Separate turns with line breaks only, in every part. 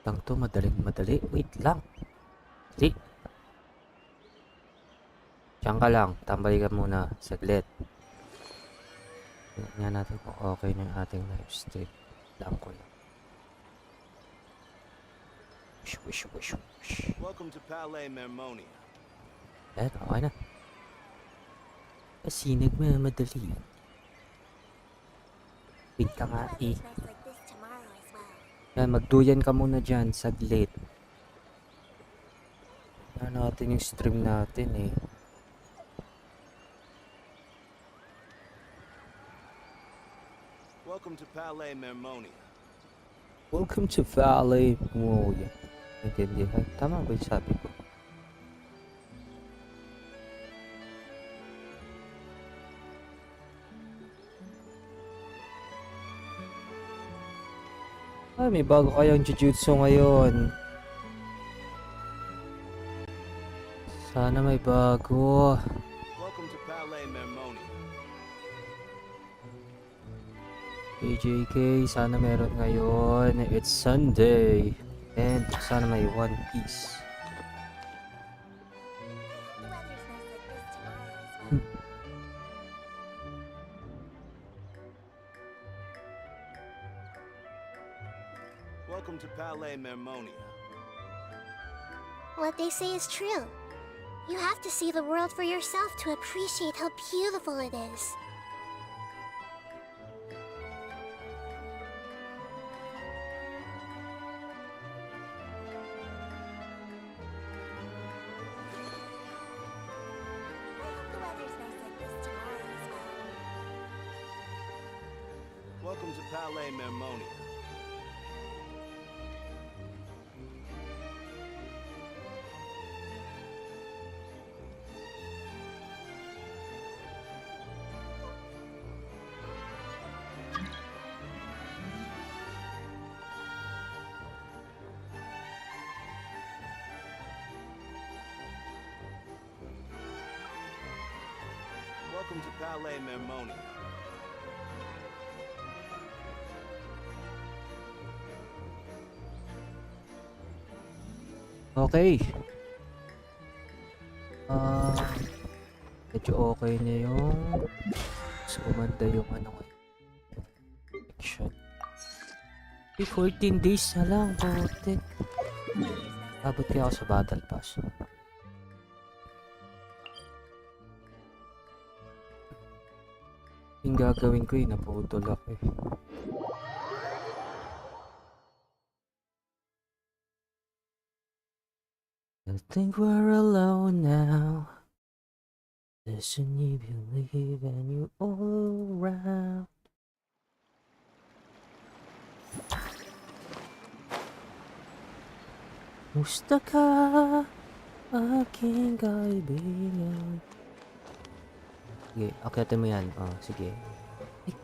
Lang to, madali. Wait lang. See? Diyan ka lang. Tambay ka muna. Saglit. Tingnan natin kung okay na yung ating live stream. Lang ko lang. Wish.
Welcome to Palais Mermonia.
Ayan, okay na. Kasi nagmamadali. Wait ka nga eh. Yan, magduyan ka muna dyan. Saglit. Tingnan natin yung stream natin eh.
Welcome to Palais Mermonia.
Welcome to Valley Moya. Naintindihan? Tama ba yung sabi ko? Ay, may bago kayong jujutsu ngayon. Sana may bago.
Welcome to Palais Mermonia.
AJK, sana meron ngayon. It's Sunday. And sana may One Piece.
Welcome to Palais Mermonia.
What they say is true. You have to see the world for yourself to appreciate how beautiful it is.
Welcome to Palais Mermonia. Welcome to Palais Mermonia.
Okay. Medyo okay na yung mas umanda yung ano ko. Action. 14 days na lang, bote. Abot kaya ako sa battle pass. Yung gagawin ko yun, naputol ako eh. I think we're alone now. Listen, you believe and you all around. Musta ka, aking kaibigan? Sige, akyatin mo yan. Oh, sige. Ay.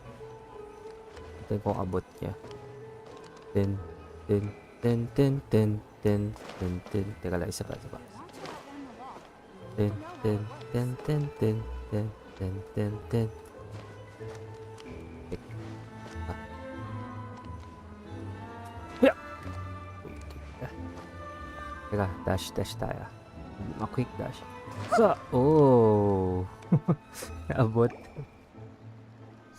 Ito yung kung abot niya. Ten. Teka lang, isa pa. Ten. Teka, dash tayo. Quick dash. Oh! Naabot.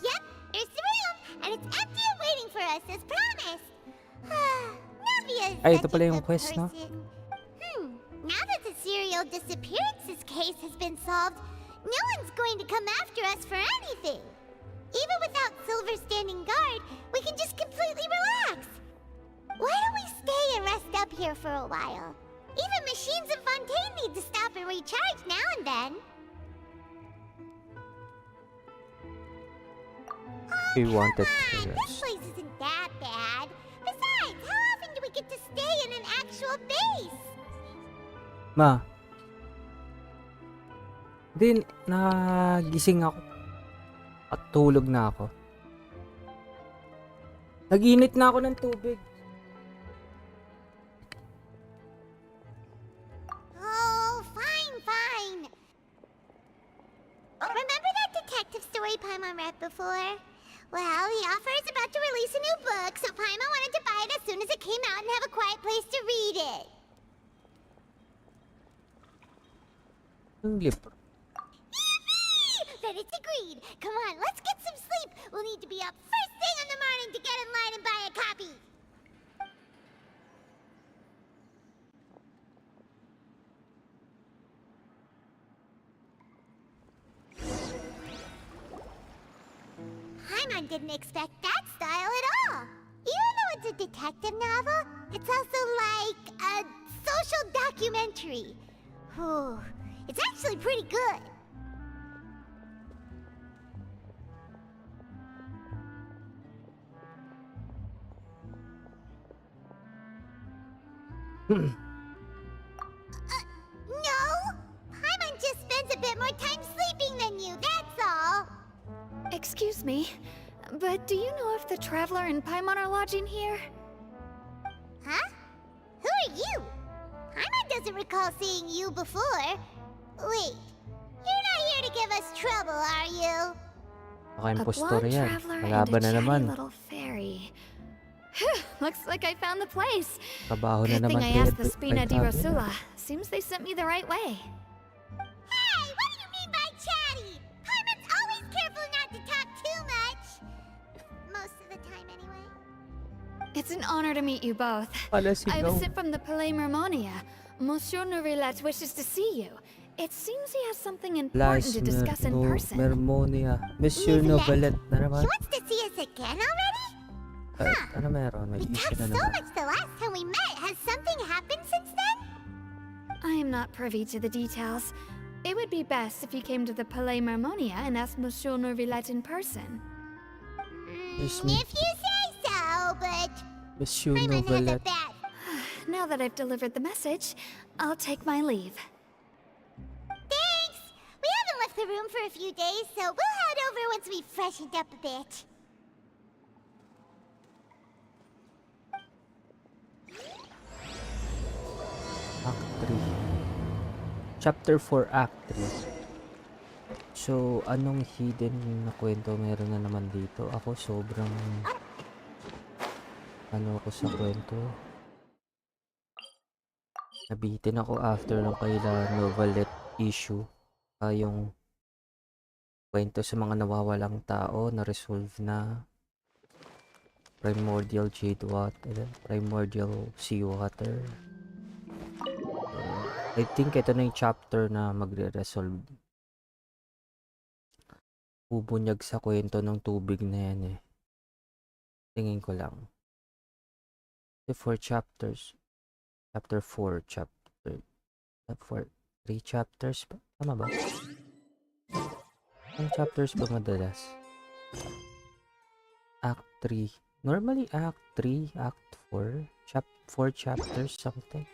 Yep, there's the room, and it's empty and waiting for us as promised. Navia's
Ay, ito
such
pala
a
yung
good
quest, no?
person. Now that the serial disappearances case has been solved, no one's going to come after us for anything. Even without Silver standing guard, we can just completely relax. Why don't we stay and rest up here for a while? Even machines in Fontaine need to stop and recharge now and then.
We wanted
Come
to
on, this
rest.
place isn't that bad. Besides, how often do we get to stay in an actual base?
Ma. Din, nagising ako. At tulog na ako. Nag-init na ako ng tubig.
Oh, fine. Remember that detective story Paimon read before? Well, the author is about to release a new book, so Paimon wanted to buy it came out and have a quiet place to read it.
Yung libro.
Yippee! Then it's agreed. Come on, let's get some sleep. We'll need to be up first thing in the morning to get in line and buy a copy. Paimon didn't expect that style at all. Even though it's a detective novel, it's also like a social documentary. Whew. It's actually pretty good. No! Paimon just spends a bit more time sleeping than you, that's all.
Excuse me, but do you know if the Traveler and Paimon are lodging here?
Huh? Who are you? Paimon doesn't recall seeing you before. Wait, you're not here to give us trouble, are you?
Baka
A
impostor
blonde
yan.
traveler and a
Kalaban na
chatty
naman.
little fairy. Phew, looks like I found the place.
Trabaho na
Good thing
naman
I
kay
asked the Spina di
Traveler.
Rosula. Seems they sent me the right way.
Hey, what do you mean by chatty? Paimon's always careful not to talk too much. Most of the time, anyway.
It's an honor to meet you both.
Pala
I
sigaw.
was sent from the Palais Mermonia. Monsieur Nourillet wishes to see you. It seems he has something important to discuss in person.
Mermonia. Monsieur Novelet na naman.
He wants to see us again already?
Ano meron? May
We
issue
talked
na
so
naman.
much the last time we met. Has something happened since then?
I am not privy to the details. It would be best if you came to the Palais Mermonia and asked Monsieur Nourillet in person.
Yes, me.
If you say so, but
Monsieur
Paimon has a
Novelet.
bad.
Now that I've delivered the message, I'll take my leave.
Thanks! We haven't left the room for a few days, so we'll head over once we've freshened up a bit.
Act 3. Chapter 4, Act 3. So, anong hidden na kwento meron na naman dito? Ako sobrang ako sa kwento. Nabitin ako after ng kaila Novelet issue. Yung kwento sa mga nawawalang tao na resolve na. Primordial Jade Water, Primordial Seawater. I think ito na yung chapter na magre-resolve. Bubunyag sa kwento ng tubig na yan eh. Tingin ko lang. 4 chapters. Chapter 4, chapter 4, 3 chapters ba? Tama ba? Ang chapters ba madalas? Act 3. Normally Act 3, Act 4, 4 chapters something.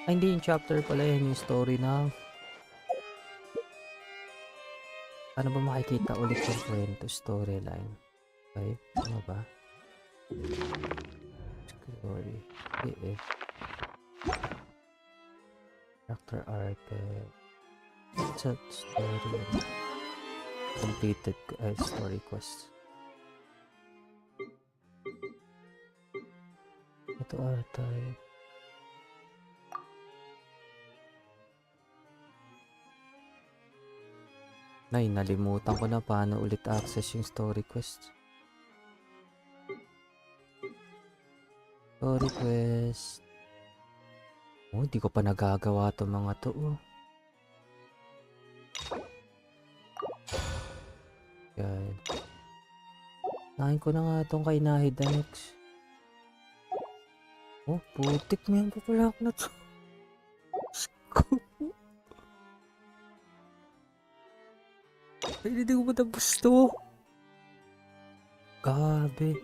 Ay, hindi yung chapter pala yan, yung story na ano ba makikita ulit yung kwento, storyline. Okay, ano ba? Story. Character archive. What's that story? Completed story quest. Ito archive. Nay, nalimutan ko na paano ulit access yung story quest. Story quest. Oh, hindi ko pa nagagawa to mga to. Oh. Yan. Nahin ko na nga itong kay Nahidanix. Oh, putik mo yung papalak na to. Ay, hindi ko matapos to. Gabi.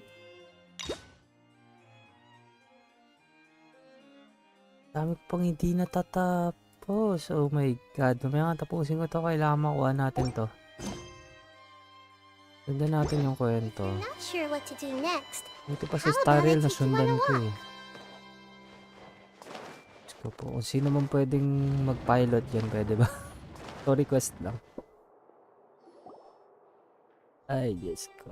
Dami ko pang hindi natatapos. Oh my god. Mamaya nga tapusin ko to. Kailangan makuha natin to. Sundan natin yung kwento.
I'm not sure what to do next.
Ito pa sa Starrel na sundan ko eh. Let's go po. Kung sino man pwedeng mag-pilot yan, pwede ba? So request lang. Ay, yes ko.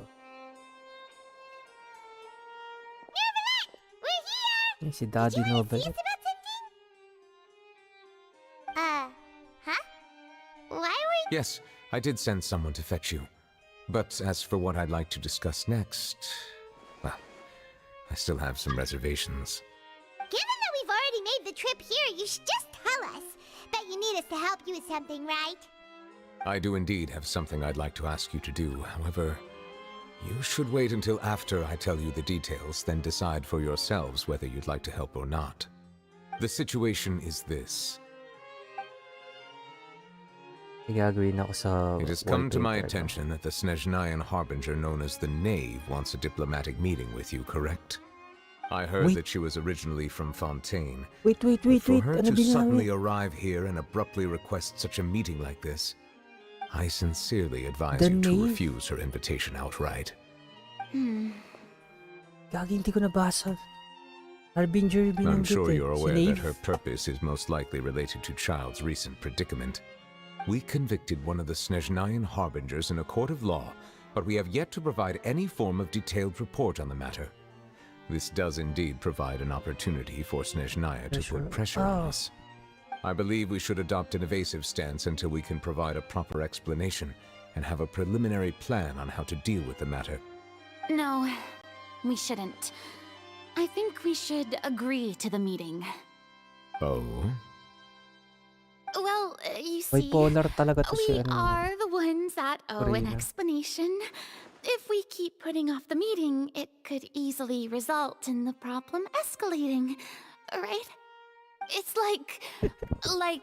Si
Did
Daddy
you see us
Novelet.
about something? Huh? Why were you...
Yes, I did send someone to fetch you. But as for what I'd like to discuss next, well, I still have some reservations.
Given that we've already made the trip here, you should just tell us. Bet you need us to help you with something, right?
I do indeed have something I'd like to ask you to do. However, you should wait until after I tell you the details, then decide for yourselves whether you'd like to help or not. The situation is this.
Nag-agree na ako sa
It has come to my
wallpaper, no?
attention that the Snezhnayan harbinger known as the Knave wants a diplomatic meeting with you, correct? I heard
Wait.
that she was originally from Fontaine.
Wait.
But for her
Ano
to suddenly
binawi?
arrive here and abruptly request such a meeting like this, I sincerely advise
The
you to
Knave?
refuse her invitation outright.
Gagi, hindi ko nabasa. Harbinger binanggit
I'm sure you're
Si
aware
Nave.
that her purpose is most likely related to Child's recent predicament. We convicted one of the Snezhnayan harbingers in a court of law, but we have yet to provide any form of detailed report on the matter. This does indeed provide an opportunity for Snezhnaya to put pressure on us. I believe we should adopt an evasive stance until we can provide a proper explanation and have a preliminary plan on how to deal with the matter.
No, we shouldn't. I think we should agree to the meeting.
Oh?
Well, you see,
Bipolar talaga to si
we
ano.
are the ones that owe an
Karina.
explanation. If we keep putting off the meeting, it could easily result in the problem escalating, right? It's like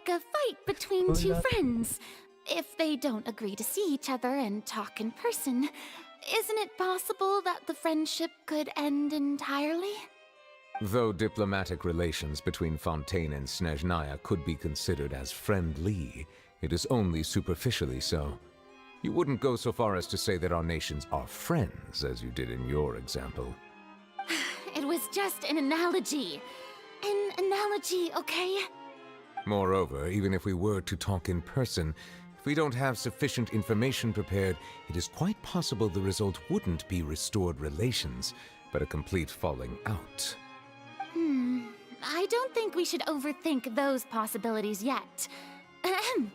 a fight between two
Wala.
friends. If they don't agree to see each other and talk in person, isn't it possible that the friendship could end entirely?
Though diplomatic relations between Fontaine and Snezhnaya could be considered as friendly, it is only superficially so. You wouldn't go so far as to say that our nations are friends, as you did in your example.
It was just an analogy. An analogy, okay?
Moreover, even if we were to talk in person, if we don't have sufficient information prepared, it is quite possible the result wouldn't be restored relations, but a complete falling out.
I don't think we should overthink those possibilities yet. Ahem.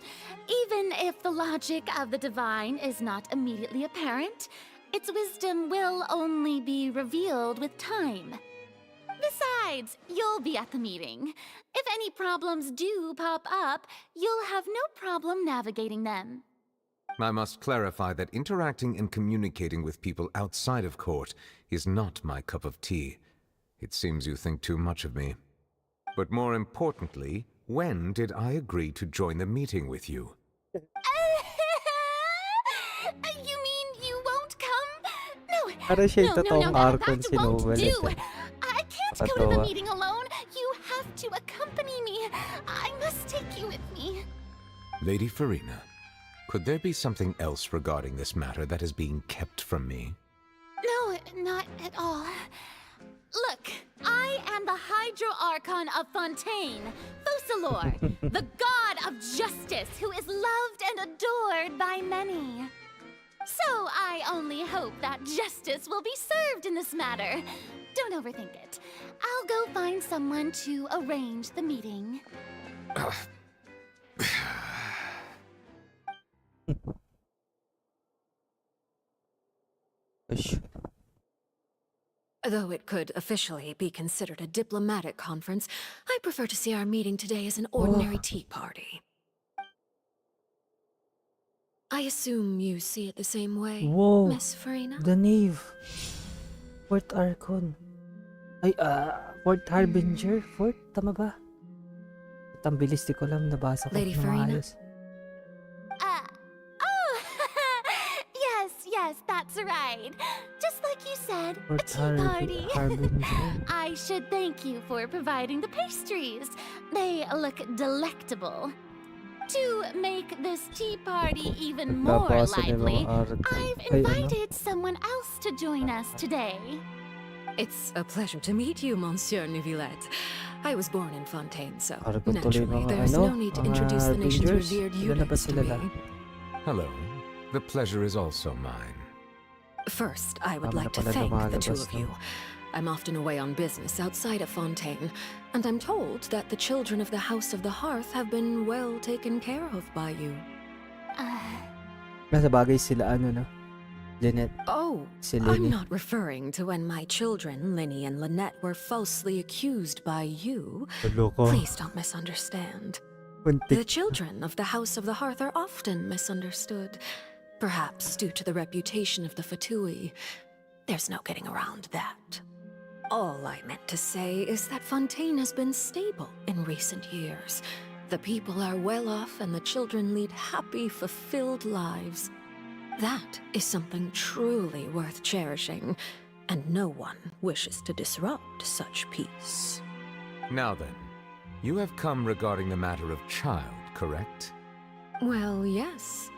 Even if the logic of the divine is not immediately apparent, its wisdom will only be revealed with time. Besides, you'll be at the meeting. If any problems do pop up, you'll have no problem navigating them.
I must clarify that interacting and communicating with people outside of court is not my cup of tea. It seems you think too much of me. But more importantly, when did I agree to join the meeting with you?
You mean you won't come? No,
Para siya yung
no,
totoong
that
Archon si
won't
Novelet
do.
eh.
I can't go to the
Nakakatawa.
meeting alone. You have to accompany me. I must take you with me.
Lady Farina, could there be something else regarding this matter that is being kept from me?
No, not at all. Look, I am the Hydro Archon of Fontaine, Focalor, the god of justice who is loved and adored by many. So I only hope that justice will be served in this matter. Don't overthink it. I'll go find someone to arrange the meeting.
Ush.
Though it could officially be considered a diplomatic conference, I prefer to see our meeting today as an ordinary tea party. I assume you see it the same way,
Whoa.
Miss Farina?
The Knave. Fourth Archon. Ay, Fourth Harbinger? Fourth? Tama ba? At ang bilis, di ko alam. Nabasa ko
Lady
na
Farina?
maayos.
Yes, that's right. Just like you said, a
Fourth
tea party.
Harbinger.
I should thank you for providing the pastries. They look delectable. To make this tea party even more
Nabasa niya
lively,
mga Archon.
I've
Ay, ano?
invited someone else to join us today.
It's a pleasure to meet you, Monsieur Neuvillette. I was born in Fontaine, so
Archon tuloy
naturally
mga
there's
ano,
no need to
mga
introduce the nation's
Harbingers.
revered
Ilan na ba
units to
sila
me.
lang?
Hello. The pleasure is also mine.
First, I would
Tama
like
na
to
pala
thank the two
lumalabas,
of you.
no?
I'm often away on business outside of Fontaine, and I'm told that the children of the House of the Hearth have been well taken care of by you.
Nasa bagay sila no? Lynette.
Oh,
Si
I'm
Lenny.
not referring to when my children, Linny and Lynette, were falsely accused by you.
Loko.
Please don't misunderstand. The children of the House of the Hearth are often misunderstood, perhaps due to the reputation of the Fatui. There's no getting around that. All I meant to say is that Fontaine has been stable in recent years. The people are well off and the children lead happy, fulfilled lives. That is something truly worth cherishing, and no one wishes to disrupt such peace.
Now then, you have come regarding the matter of child, correct?
Well, yes.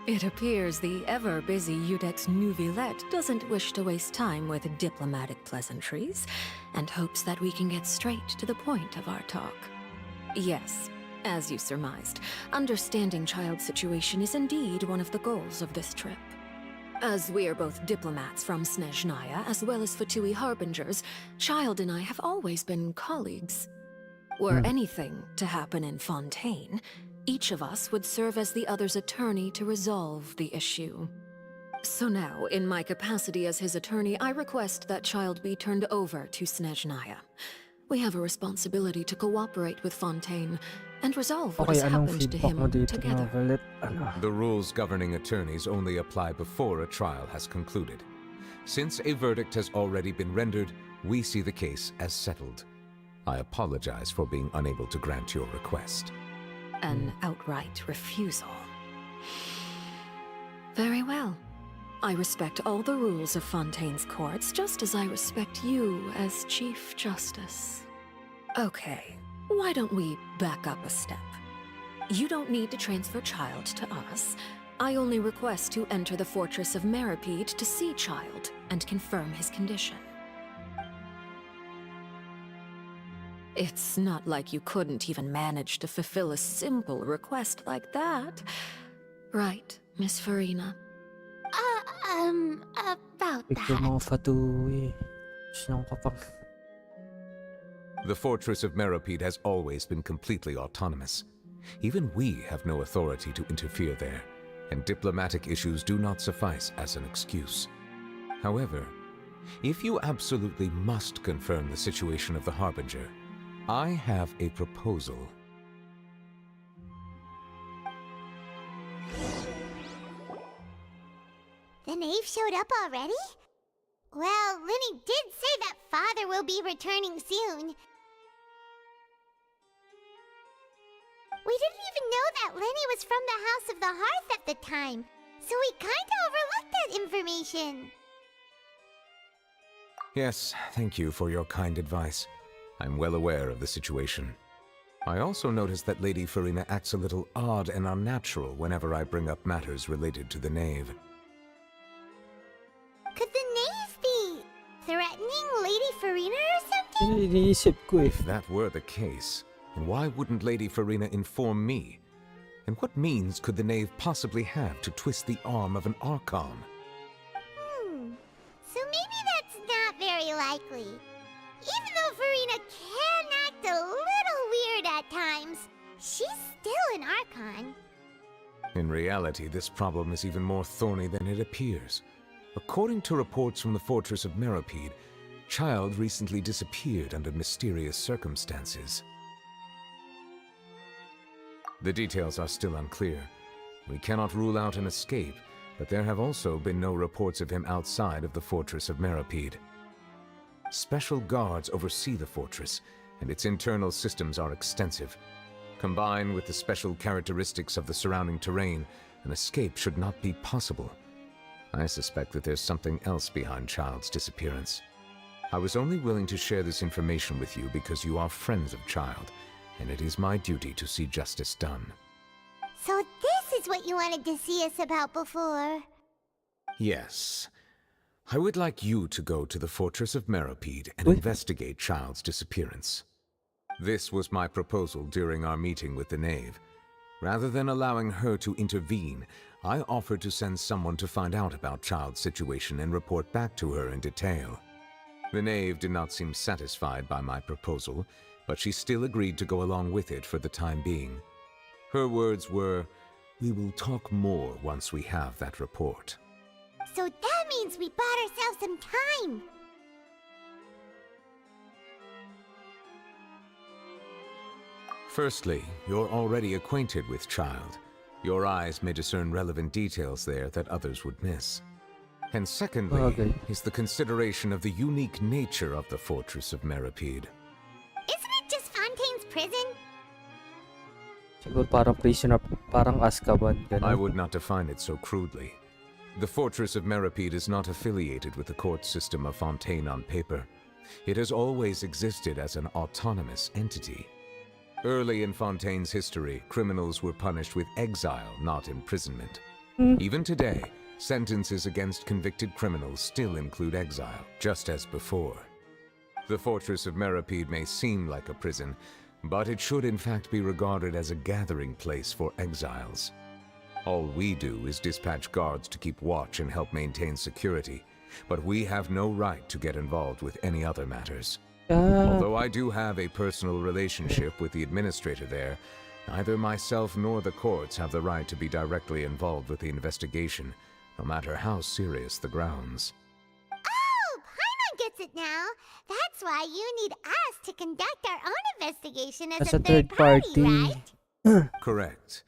It appears the ever-busy Udex Nuvilette doesn't wish to waste time with diplomatic pleasantries, and hopes that we can get straight to the point of our talk. Yes, as you surmised, understanding child's situation is indeed one of the goals of this trip. As we are both diplomats from Snezhnaya, as well as Fatui harbingers, Child and I have always been colleagues. Were anything to happen in Fontaine, each of us would serve as the other's attorney to resolve the issue. So now, in my capacity as his attorney, I request that Child be turned over to Snezhnaya. We have a responsibility to cooperate with Fontaine and resolve what
Okay,
has
anong
happened to
feedback mo
him
dito,
together.
Novelet? Ano?
The rules governing attorneys only apply before a trial has concluded. Since a verdict has already been rendered, we see the case as settled. I apologize for being unable to grant your request.
An outright refusal. Very well. I respect all the rules of Fontaine's courts, just as I respect you as Chief Justice. Okay, why don't we back up a step? You don't need to transfer Child to us. I only request to enter the fortress of Meripede to see Child and confirm his condition. It's not like you couldn't even manage to fulfill a simple request like that. Right, Miss Farina?
About
Picture
that.
mga Fatui. Siyang kapag...
The fortress of Meripede has always been completely autonomous. Even we have no authority to interfere there, and diplomatic issues do not suffice as an excuse. However, if you absolutely must confirm the situation of the Harbinger, I have a proposal.
The knave showed up already? Well, Linny did say that father will be returning soon. We didn't even know that Lenny was from the House of the Hearth at the time, so we kinda overlooked that information.
Yes, thank you for your kind advice. I'm well aware of the situation. I also noticed that Lady Farina acts a little odd and unnatural whenever I bring up matters related to the knave.
Could the knave be threatening Lady Farina or something?
Iniisip ko eh.
If that were the case, then why wouldn't Lady Farina inform me? And what means could the knave possibly have to twist the arm of an Archon?
So maybe that's not very likely. Even though Farina can act a little weird at times, she's still an Archon.
In reality, this problem is even more thorny than it appears. According to reports from the fortress of Meripede, Child recently disappeared under mysterious circumstances. The details are still unclear. We cannot rule out an escape, but there have also been no reports of him outside of the fortress of Meripede. Special guards oversee the fortress, and its internal systems are extensive. Combined with the special characteristics of the surrounding terrain, an escape should not be possible. I suspect that there's something else behind Child's disappearance. I was only willing to share this information with you because you are friends of Child, and it is my duty to see justice done.
So this is what you wanted to see us about before.
Yes. I would like you to go to the fortress of Meripede and
What?
investigate Child's disappearance. This was my proposal during our meeting with the knave. Rather than allowing her to intervene, I offered to send someone to find out about Child's situation and report back to her in detail. The knave did not seem satisfied by my proposal, but she still agreed to go along with it for the time being. Her words were, "We will talk more once we have that report."
So that means we bought ourselves some time.
Firstly, you're already acquainted with Child. Your eyes may discern relevant details there that others would miss. And secondly,
Okay.
is the consideration of the unique nature of the Fortress of Meripede.
Isn't it just Fontaine's prison?
Siguro parang prisoner, parang Azkaban,
I
ganun.
would not define it so crudely. The Fortress of Meripede is not affiliated with the court system of Fontaine on paper. It has always existed as an autonomous entity. Early in Fontaine's history, criminals were punished with exile, not imprisonment. Even today, sentences against convicted criminals still include exile, just as before. The Fortress of Meripede may seem like a prison, but it should in fact be regarded as a gathering place for exiles. All we do is dispatch guards to keep watch and help maintain security, but we have no right to get involved with any other matters. Although I do have a personal relationship with the administrator there, neither myself nor the courts have the right to be directly involved with the investigation, no matter how serious the grounds.
Oh, Paimon gets it now. That's why you need us to conduct our own investigation as a third party, right?
Correct.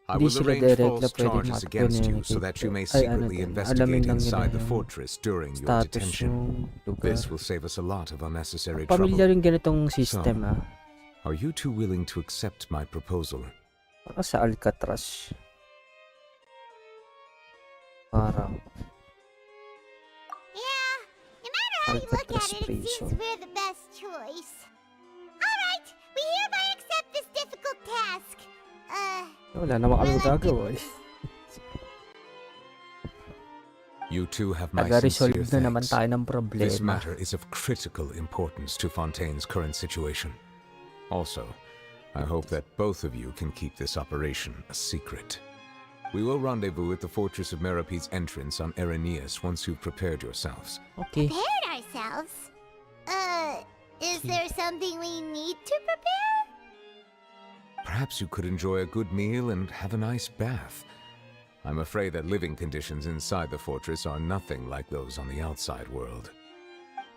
I
Hindi
will
sila
arrange
direct na
false
pwedeng
charges against you so that you may secretly investigate inside the fortress during your
status
detention.
yung lugar.
This will save us a lot of unnecessary
Pamilya
trouble.
rin ganitong system, ah.
Are you two willing to accept my proposal?
Parang sa Alcatraz. Parang.
Yeah, no matter how you look at it, it seems we're the best choice. Alright, we hereby accept this difficult task.
Wala naman kami magagawa eh.
You two have my
Taga-resolve
sincere
na naman
thanks.
tayo ng
This
problema.
matter is of critical importance to Fontaine's current situation. Also, I hope that both of you can keep this operation a secret. We will rendezvous at the Fortress of Meripede's entrance on Erinius once you've prepared yourselves.
Okay.
Prepared ourselves? Is there something we need to prepare?
Perhaps you could enjoy a good meal and have a nice bath. I'm afraid that living conditions inside the fortress are nothing like those on the outside world.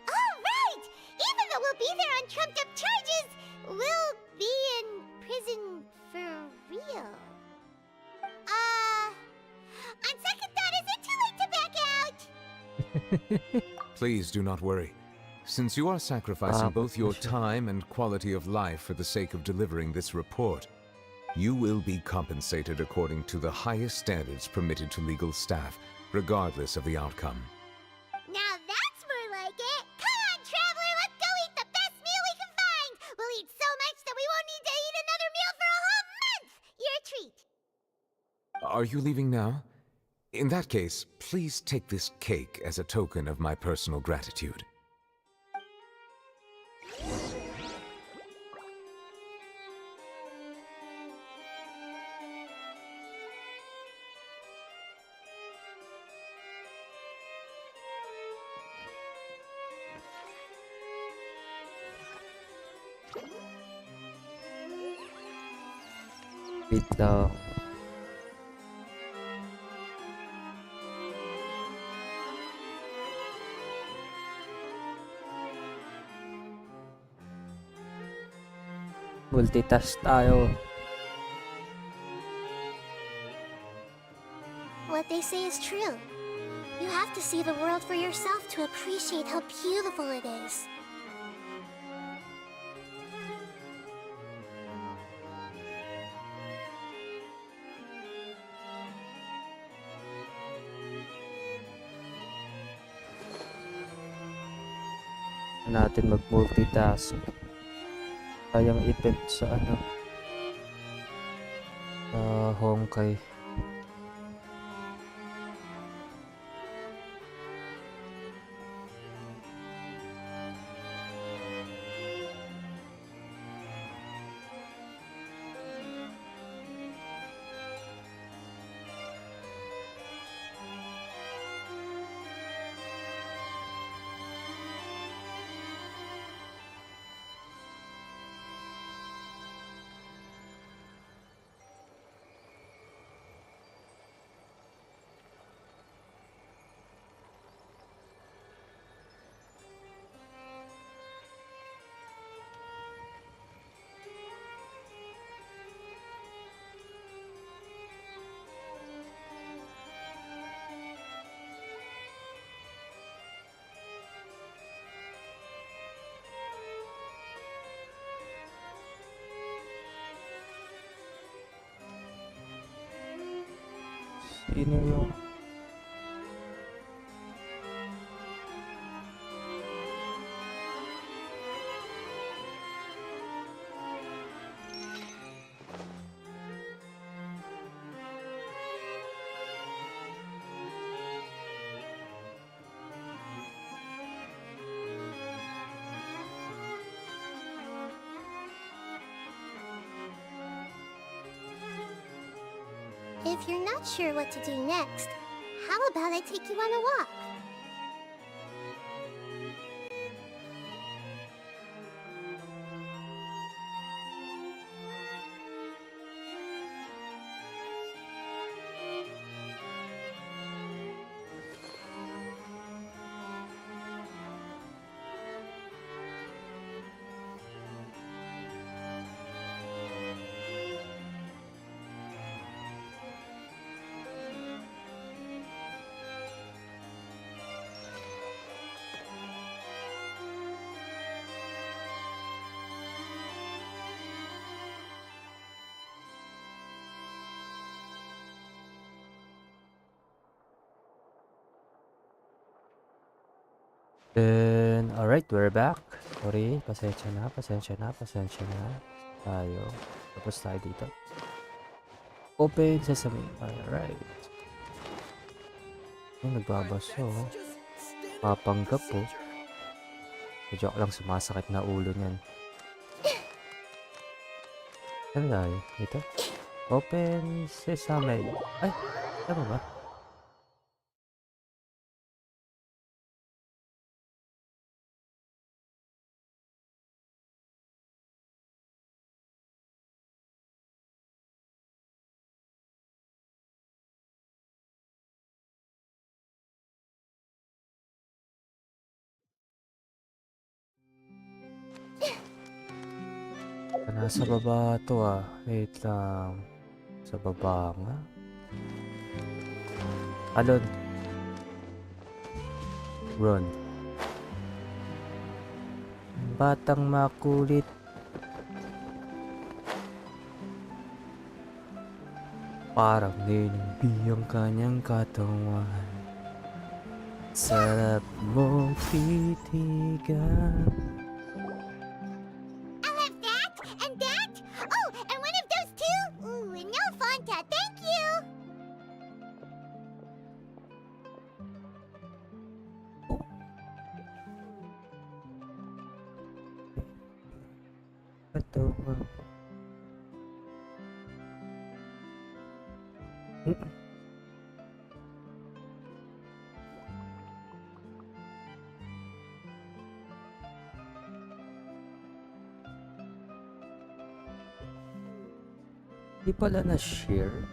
Alright! Even though we'll be there on trumped-up charges, we'll be in prison for real. On second thought, is it too late to back out?
Please do not worry. Since you are sacrificing both your
Siya.
time and quality of life for the sake of delivering this report, you will be compensated according to the highest standards permitted to legal staff, regardless of the outcome.
Now that's more like it. Come on, traveler, let's go eat the best meal we can find. We'll eat so much that we won't need to eat another meal for a whole month. You're a treat.
Are you leaving now? In that case, please take this cake as a token of my personal gratitude.
Wait lang. Multitask tayo.
What they say is true. You have to see the world for yourself to appreciate how beautiful it is.
Natin mag-multitask. Kayang effect sa ano. Sa Honkai. Sino yung...
If you're not sure what to do next, how about I take you on a walk?
Then, alright, we're back. Sorry, pasensya na. Tayo. Tapos tayo dito. Open sesame. Alright. Oh, nagbabaso. Papanggap po. Joke lang, sumasakit na ulo niyan. Ano tayo? Dito? Open sesame. Ay, tama ba? Nasa baba to ah. Wait lang. Sa baba nga. Alon. Run. Batang makulit. Parang ninimbi ang kanyang katawan. Sarap mong titigan.
I'll have that and that. Oh, and one of those too. Ooh, and no Fanta, thank you.
Katawan. Di pala na-share.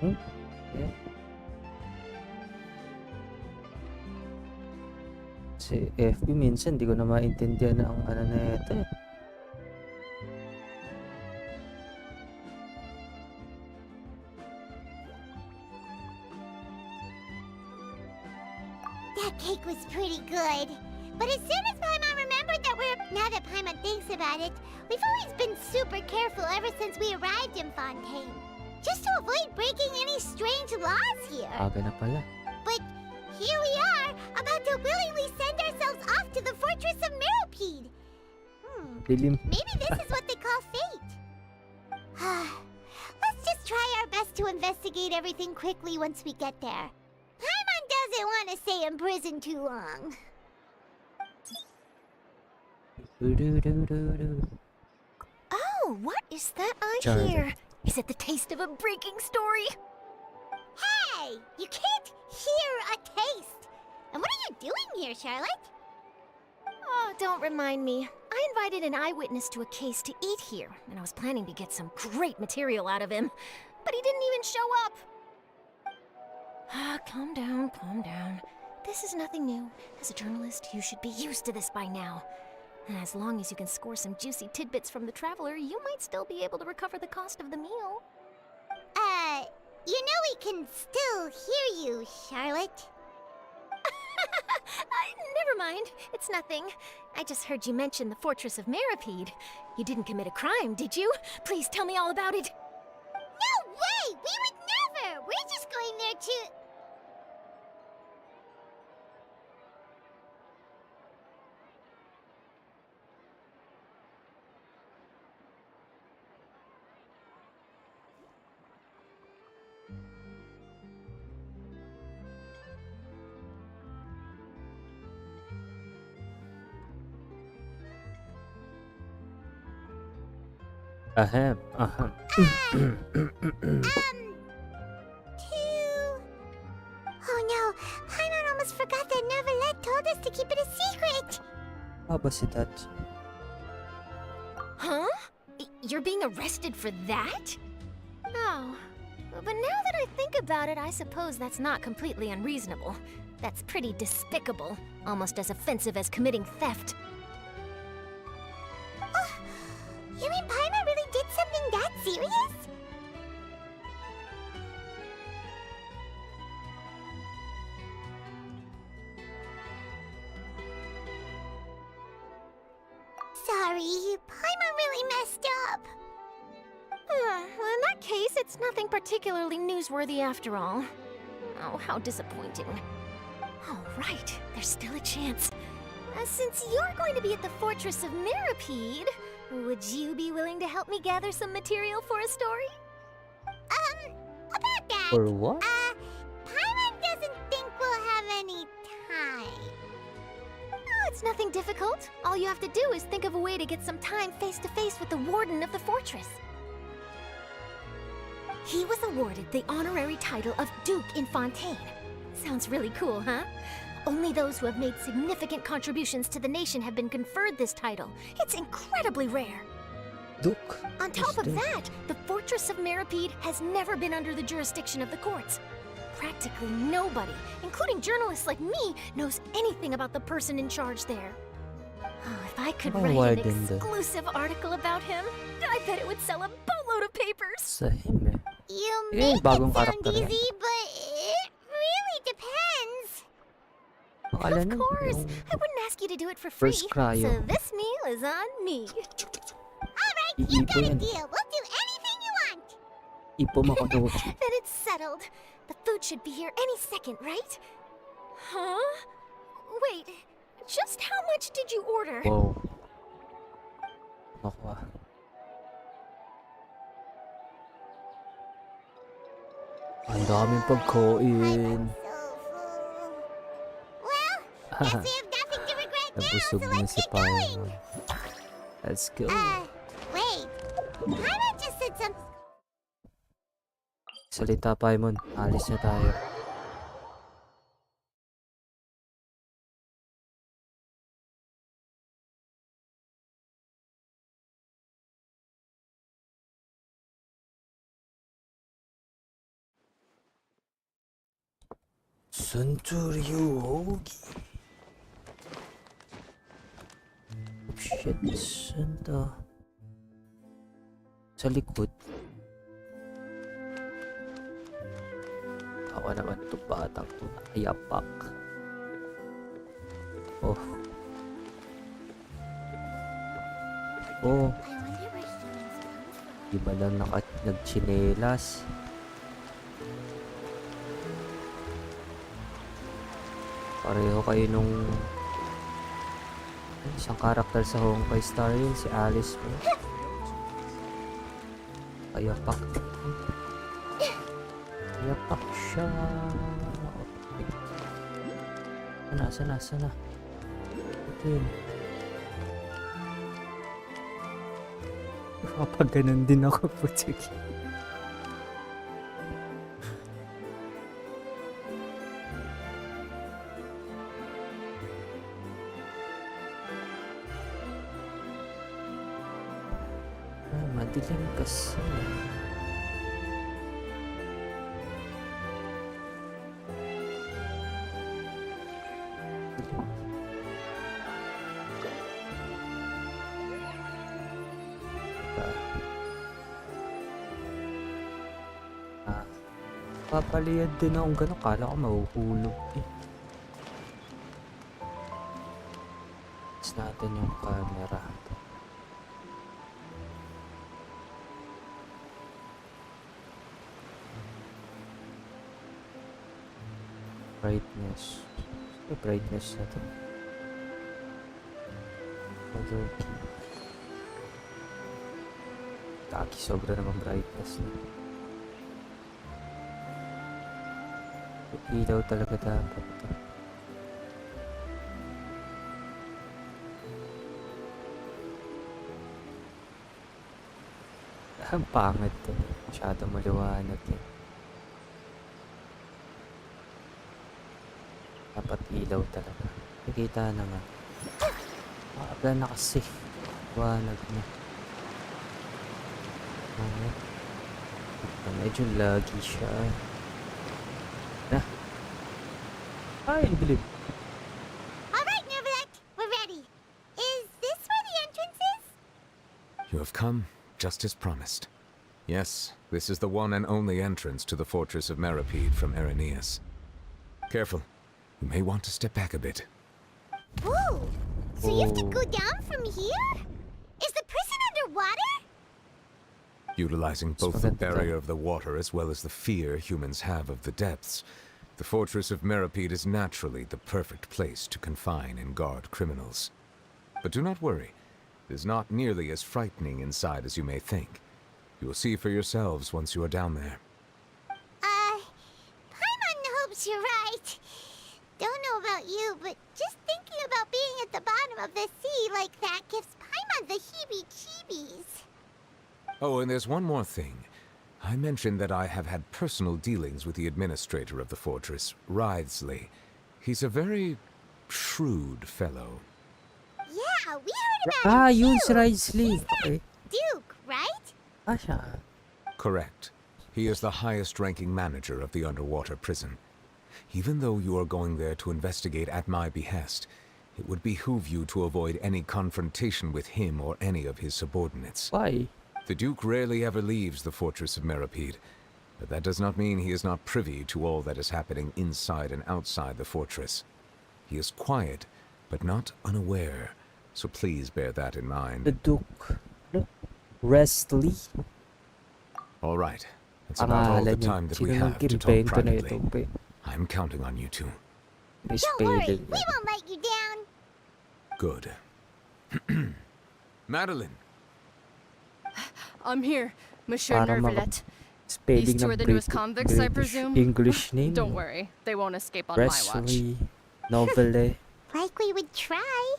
Yeah. Si FB minsan di ko na maintindihan ang ano na ito eh.
That cake was pretty good. But as soon as Paimon remembered that now that Paimon thinks about it, we've always been super careful ever since we arrived in Fontaine. Just to avoid breaking any strange laws here.
Aga na pala.
But here we are, about to willingly send ourselves off to the fortress of Meropide.
Dilim.
Maybe this is what they call fate. Let's just try our best to investigate everything quickly once we get there. Paimon doesn't want to stay in prison too long.
Oh, what is that I
Charlie.
hear? Is it the taste of a breaking story?
Hey, you can't hear a taste. And what are you doing here, Charlotte?
Oh, don't remind me. I invited an eyewitness to a case to eat here, and I was planning to get some great material out of him. But he didn't even show up. Ah, calm down, calm down. This is nothing new. As a journalist, you should be used to this by now. And as long as you can score some juicy tidbits from the traveler, you might still be able to recover the cost of the meal.
You know we can still hear you, Charlotte.
Never mind. It's nothing. I just heard you mention the Fortress of Meripede. You didn't commit a crime, did you? Please tell me all about it.
No way! We would never! We're just going there to...
Ahem. Ahem.
Oh no, Paimon almost forgot that Neuvillette told us to keep it a secret!
How ba si that?
Huh? You're being arrested for that? Oh. But now that I think about it, I suppose that's not completely unreasonable. That's pretty despicable. Almost as offensive as committing theft.
You mean Paimon really did something that serious? Sorry, Paimon really messed up.
Well, in that case, it's nothing particularly newsworthy after all. Oh, how disappointing. All right, there's still a chance. Since you're going to be at the Fortress of Meripede, would you be willing to help me gather some material for a story?
About that,
Or what?
Paimon doesn't think we'll have any time.
Oh, it's nothing difficult. All you have to do is think of a way to get some time face-to-face with the warden of the fortress. He was awarded the honorary title of Duke in Fontaine. Sounds really cool, huh? Only those who have made significant contributions to the nation have been conferred this title. It's incredibly rare.
Duke.
On top of
Duke.
that, the Fortress of Meripede has never been under the jurisdiction of the courts. Practically nobody, including journalists like me, knows anything about the person in charge there. Oh, if I could
Ang
write an
warden doon.
exclusive article about him, I bet it would sell a boatload of papers.
Sa him eh.
You
Eh,
make it
bagong
sound
karakter yan.
easy, but it really depends.
Akala
Of
niya
course,
yung
I wouldn't ask you to do it for free.
first cryo.
So this meal is on me.
Alright, you got a
Iipo yan.
deal. We'll do anything you want.
Ipo makadot.
Then it's settled. The food should be here any second, right? Huh? Wait, just how much did you order?
Wow. Ako ah. Ang daming pagkain.
I'm so full. Well, guess we have nothing to regret now, so
Nabusog na
let's
si
get going.
Paimon. Let's go.
Wait. Paimon just said something.
Salita Paimon. Alis na tayo. Centuriogi. Oh shit, saan to? Sa likod. Tawa naman ito batang to. Ayapak. Oh. Oh.
I wonder where humans come from.
Di ba lang nagchinelas? Pareho kayo nung isang karakter sa Honkai Star yun, si Alice mo. Ayapak. Ayapak siya. Sana. Ito yun. Kapag ganun din ako, putik. Dilim kasi. Papaliyad din akong gano'n. Kala ko mahuhulog eh. Tapos natin yung camera. Brightness. Yung brightness na to. Kaki, sobra naman brightness na. Ilaw talaga dapat to. Ang pangit to. Masyado maliwanag eh. Dapat ilaw talaga. Nakita na nga. Maaga na kasi. Liwanag na. Medyo laggy siya. Ay, bilib.
Alright, Nervalek, we're ready. Is this where the entrance is?
You have come just as promised. Yes, this is the one and only entrance to the fortress of Meripede from Irenaeus. Careful. You may want to step back a bit.
Whoa! So you have to go down from here? Is the prison underwater?
Utilizing both the barrier of the water as well as the fear humans have of the depths, the fortress of Meripede is naturally the perfect place to confine and guard criminals. But do not worry. It is not nearly as frightening inside as you may think. You will see for yourselves once you are down there.
Paimon hopes you're right. Don't know about you, but just thinking about being at the bottom of the sea like that gives Paimon the heebie-jeebies.
Oh, and there's one more thing. I mentioned that I have had personal dealings with the administrator of the fortress, Writhsley. He's a very shrewd fellow.
Yeah, we heard about him
Yun
too.
si Writhsley.
He's that
Okay.
Duke, right?
Siya.
Correct. He is the highest-ranking manager of the underwater prison. Even though you are going there to investigate at my behest, it would behoove you to avoid any confrontation with him or any of his subordinates.
Why?
The Duke rarely ever leaves the fortress of Meripede, but that does not mean he is not privy to all that is happening inside and outside the fortress. He is quiet, but not unaware, so please bear that in mind.
The Duke. Writhsley.
All right, that's about all the time that we have to talk privately.
Pe.
I'm counting on you two.
Don't worry, we won't let you down.
Good. Madeline!
I'm here, Monsieur
Para
Nervalet.
spelling
These two
ng
are the newest convicts, I
British
presume?
English name.
Don't worry, they won't escape on my watch.
Writhsley. Novelle.
Like we would try.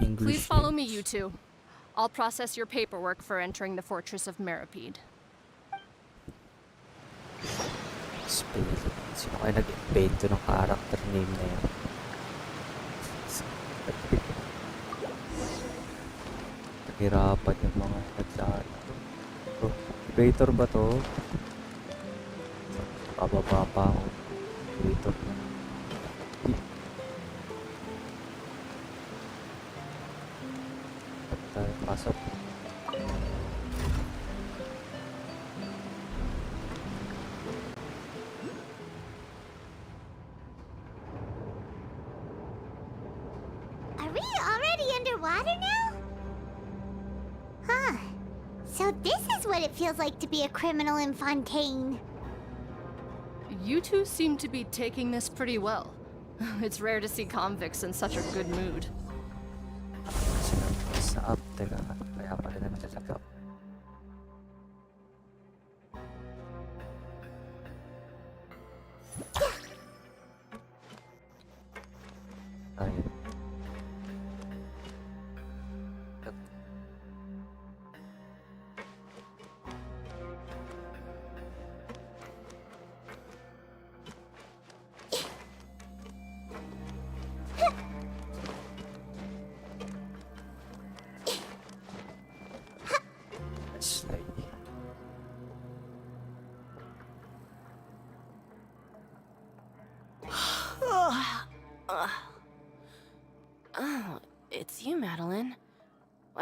English
Please follow me,
names.
you two. I'll process your paperwork for entering the fortress of Meripede.
Spelling. Sino kaya nag-invento ng character name na yan? Nahirapan yung mga naglalaro. Oh, creator ba to? Pababa pa ako. Creator. Tayo pasok.
Are we already underwater now? Huh. So this is what it feels like to be a criminal in Fontaine.
You two seem to be taking this pretty well. It's rare to see convicts in such a good mood.
Sa up, teka. Kaya pala na nalalagap. Ayun.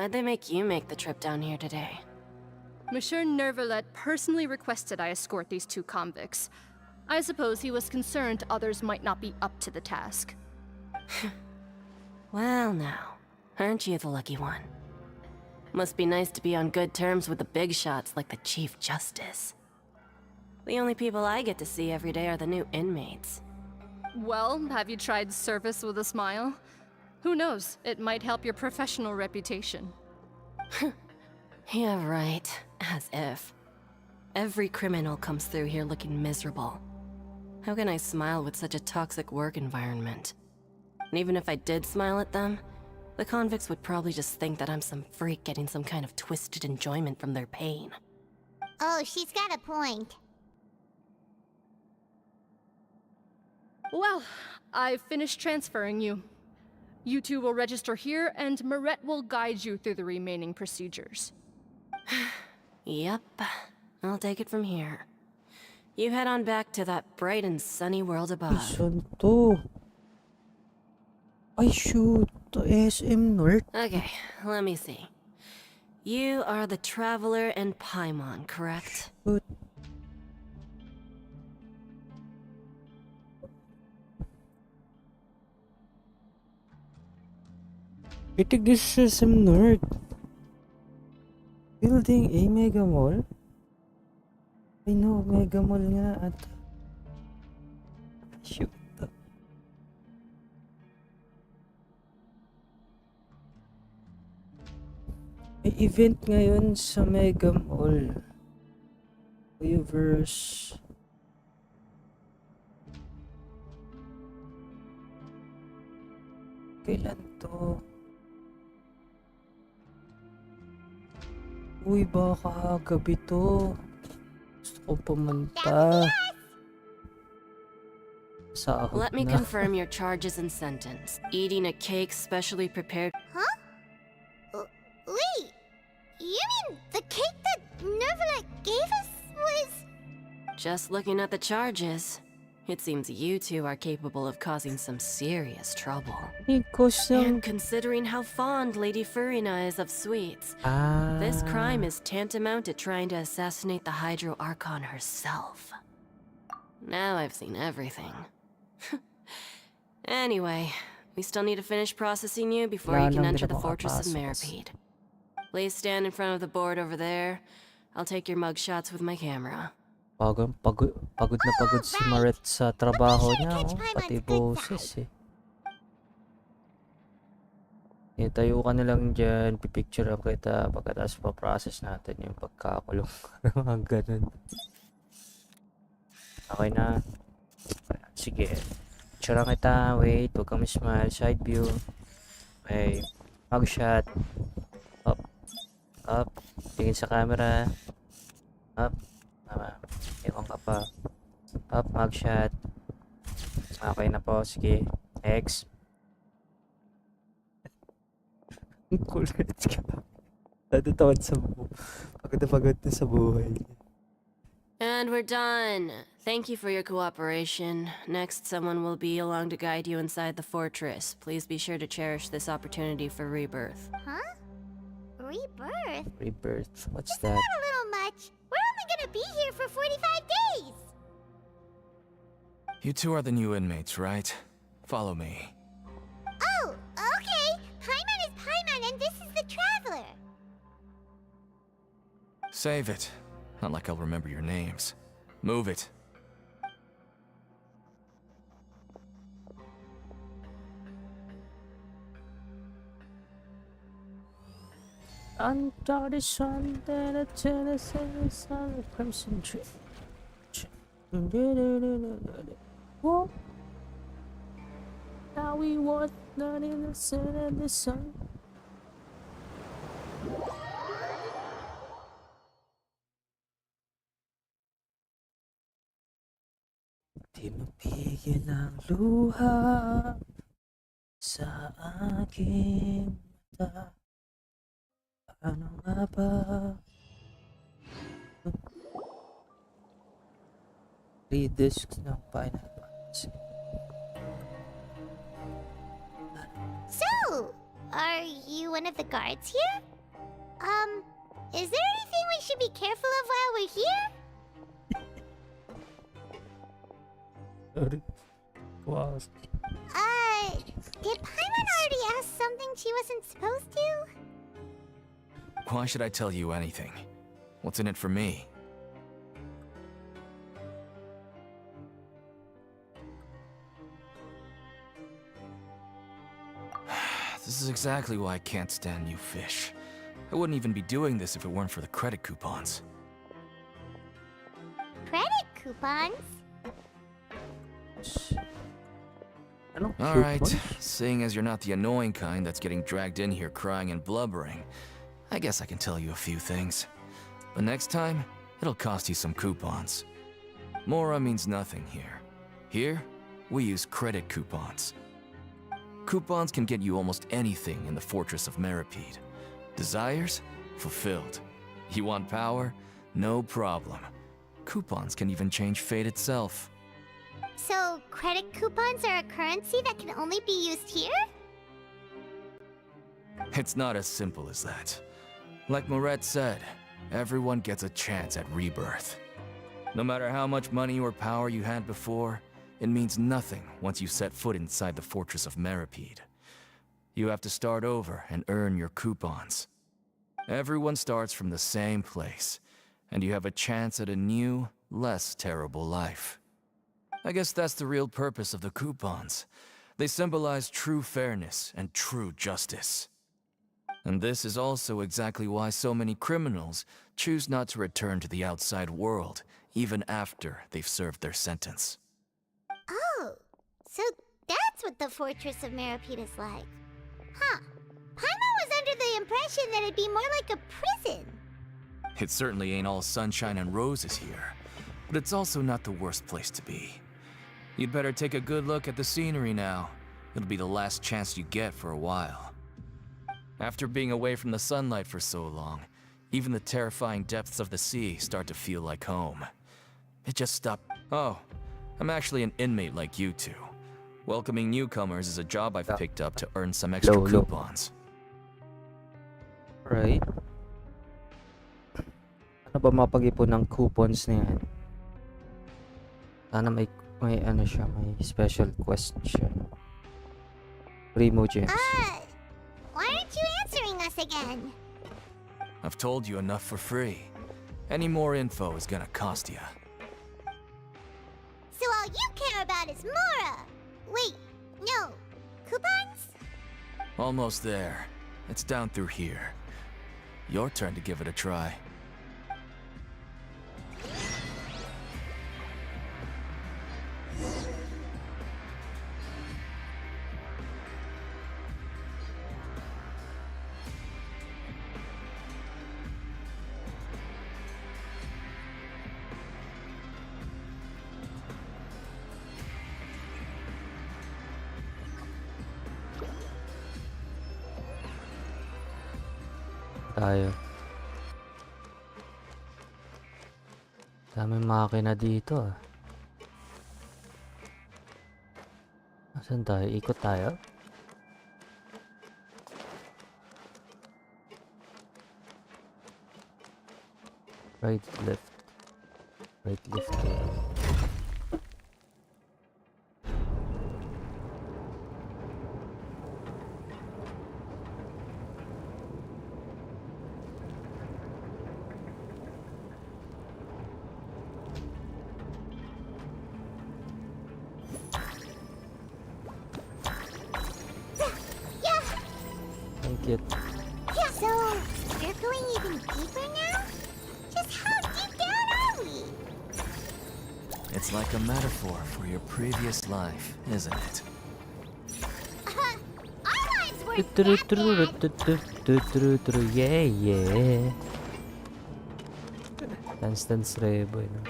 Why'd they make you make the trip down here today?
Monsieur Nervalet personally requested I escort these two convicts. I suppose he was concerned others might not be up to the task.
Well now, aren't you the lucky one? Must be nice to be on good terms with the big shots like the Chief Justice. The only people I get to see every day are the new inmates.
Well, have you tried service with a smile? Who knows, it might help your professional reputation.
Yeah, right. As if. Every criminal comes through here looking miserable. How can I smile with such a toxic work environment? And even if I did smile at them, the convicts would probably just think that I'm some freak getting some kind of twisted enjoyment from their pain.
Oh, she's got a point.
Well, I've finished transferring you. You two will register here, and Marette will guide you through the remaining procedures.
Yep, I'll take it from here. You head on back to that bright and sunny world
Ay,
above.
saan to? Ay, shoot. To SM North.
Okay, let me see. You are the Traveler and Paimon, correct?
Shoot. I think this is SM North. Building A Mega Mall? I know, Mega Mall nga at... Shoot. May event ngayon sa Mega Mall. Weverse. Kailan to? Uy, baka gabi to. Gusto ko pumunta. Sahod
Let me
na.
confirm your charges and sentence. Eating a cake specially prepared.
Huh? Wait, you mean the cake that Nervalet gave us was...
Just looking at the charges, it seems you two are capable of causing some serious trouble.
Nikos ng...
And considering how fond Lady Furina is of sweets,
Ah.
this crime is tantamount to trying to assassinate the Hydro Archon herself. Now I've seen everything. Anyway, we still need to finish processing you before you can enter the fortress of Meripede. Please stand in front of the board over there. I'll take your mug shots with my camera.
Pagod na pagod si Marette sa trabaho niya, oh. Pati boses eh. Tayo ka na lang dyan, pipicture up kita pagkatapos pa-process natin yung pagkakulong. Mga ganun. Okay na. Sige. Picture lang kita. Wait, huwag kang smile. Side view. Okay. Mugshot. Up. Up. Tingin sa camera. Up. Tama. Ikon ka pa. Up. Mugshot. Okay na po. Sige. X. Kulit ka. Natutawad sa buhay. Pagod na pagod na sa buhay.
And we're done. Thank you for your cooperation. Next, someone will be along to guide you inside the fortress. Please be sure to cherish this opportunity for rebirth.
Huh? Rebirth?
Rebirth. What's
Isn't
that?
that a little much? We're only gonna be here for 45 days!
You two are the new inmates, right? Follow me.
Oh, okay! Paimon is Paimon and this is the Traveler!
Save it. Not like I'll remember your names. Move it.
Under the sun, that a tennis and sun crimson tree. Whoa. Now we want not in the sun and the sun. Di mapigil ang luha sa aking mata. Ano nga ba? 3 discs ng Pineapple.
So, are you one of the guards here? Is there anything we should be careful of while we're here?
Wow.
Did Paimon already ask something she wasn't supposed to?
Why should I tell you anything? What's in it for me? This is exactly why I can't stand you fish. I wouldn't even be doing this if it weren't for the credit coupons.
Credit coupons?
Anong
Alright,
coupons?
seeing as you're not the annoying kind that's getting dragged in here crying and blubbering, I guess I can tell you a few things. But next time, it'll cost you some coupons. Mora means nothing here. Here, we use credit coupons. Coupons can get you almost anything in the Fortress of Meripede. Desires? Fulfilled. You want power? No problem. Coupons can even change fate itself.
So, credit coupons are a currency that can only be used here?
It's not as simple as that. Like Moret said, everyone gets a chance at rebirth. No matter how much money or power you had before, it means nothing once you set foot inside the Fortress of Meripede. You have to start over and earn your coupons. Everyone starts from the same place, and you have a chance at a new, less terrible life. I guess that's the real purpose of the coupons. They symbolize true fairness and true justice. And this is also exactly why so many criminals choose not to return to the outside world, even after they've served their sentence.
Oh, so that's what the Fortress of Meripede is like. Huh. Paimon was under the impression that it'd be more like a prison.
It certainly ain't all sunshine and roses here, but it's also not the worst place to be. You'd better take a good look at the scenery now. It'll be the last chance you get for a while. After being away from the sunlight for so long, even the terrifying depths of the sea start to feel like home. It just stopped. Oh, I'm actually an inmate like you two. Welcoming newcomers is a job I've picked up to earn some extra
Low.
coupons.
Right. Ano ba mapag-ipon ng coupons na yan? Sana may ano siya, may special quest siya. Primo gems.
Why aren't you answering us again?
I've told you enough for free. Any more info is gonna cost you.
So all you care about is Mora! Wait, no. Coupons?
Almost there. It's down through here. Your turn to give it a try.
Tayo. Daming makina dito ah. Asan tayo? Ikot tayo? Right, left. Right, left. Thank you.
So, you're going even deeper now? Just how deep down are we?
It's like a metaphor for your previous life, isn't it?
Our lives weren't that bad.
Yeah, yeah. Dance Rebo, you know.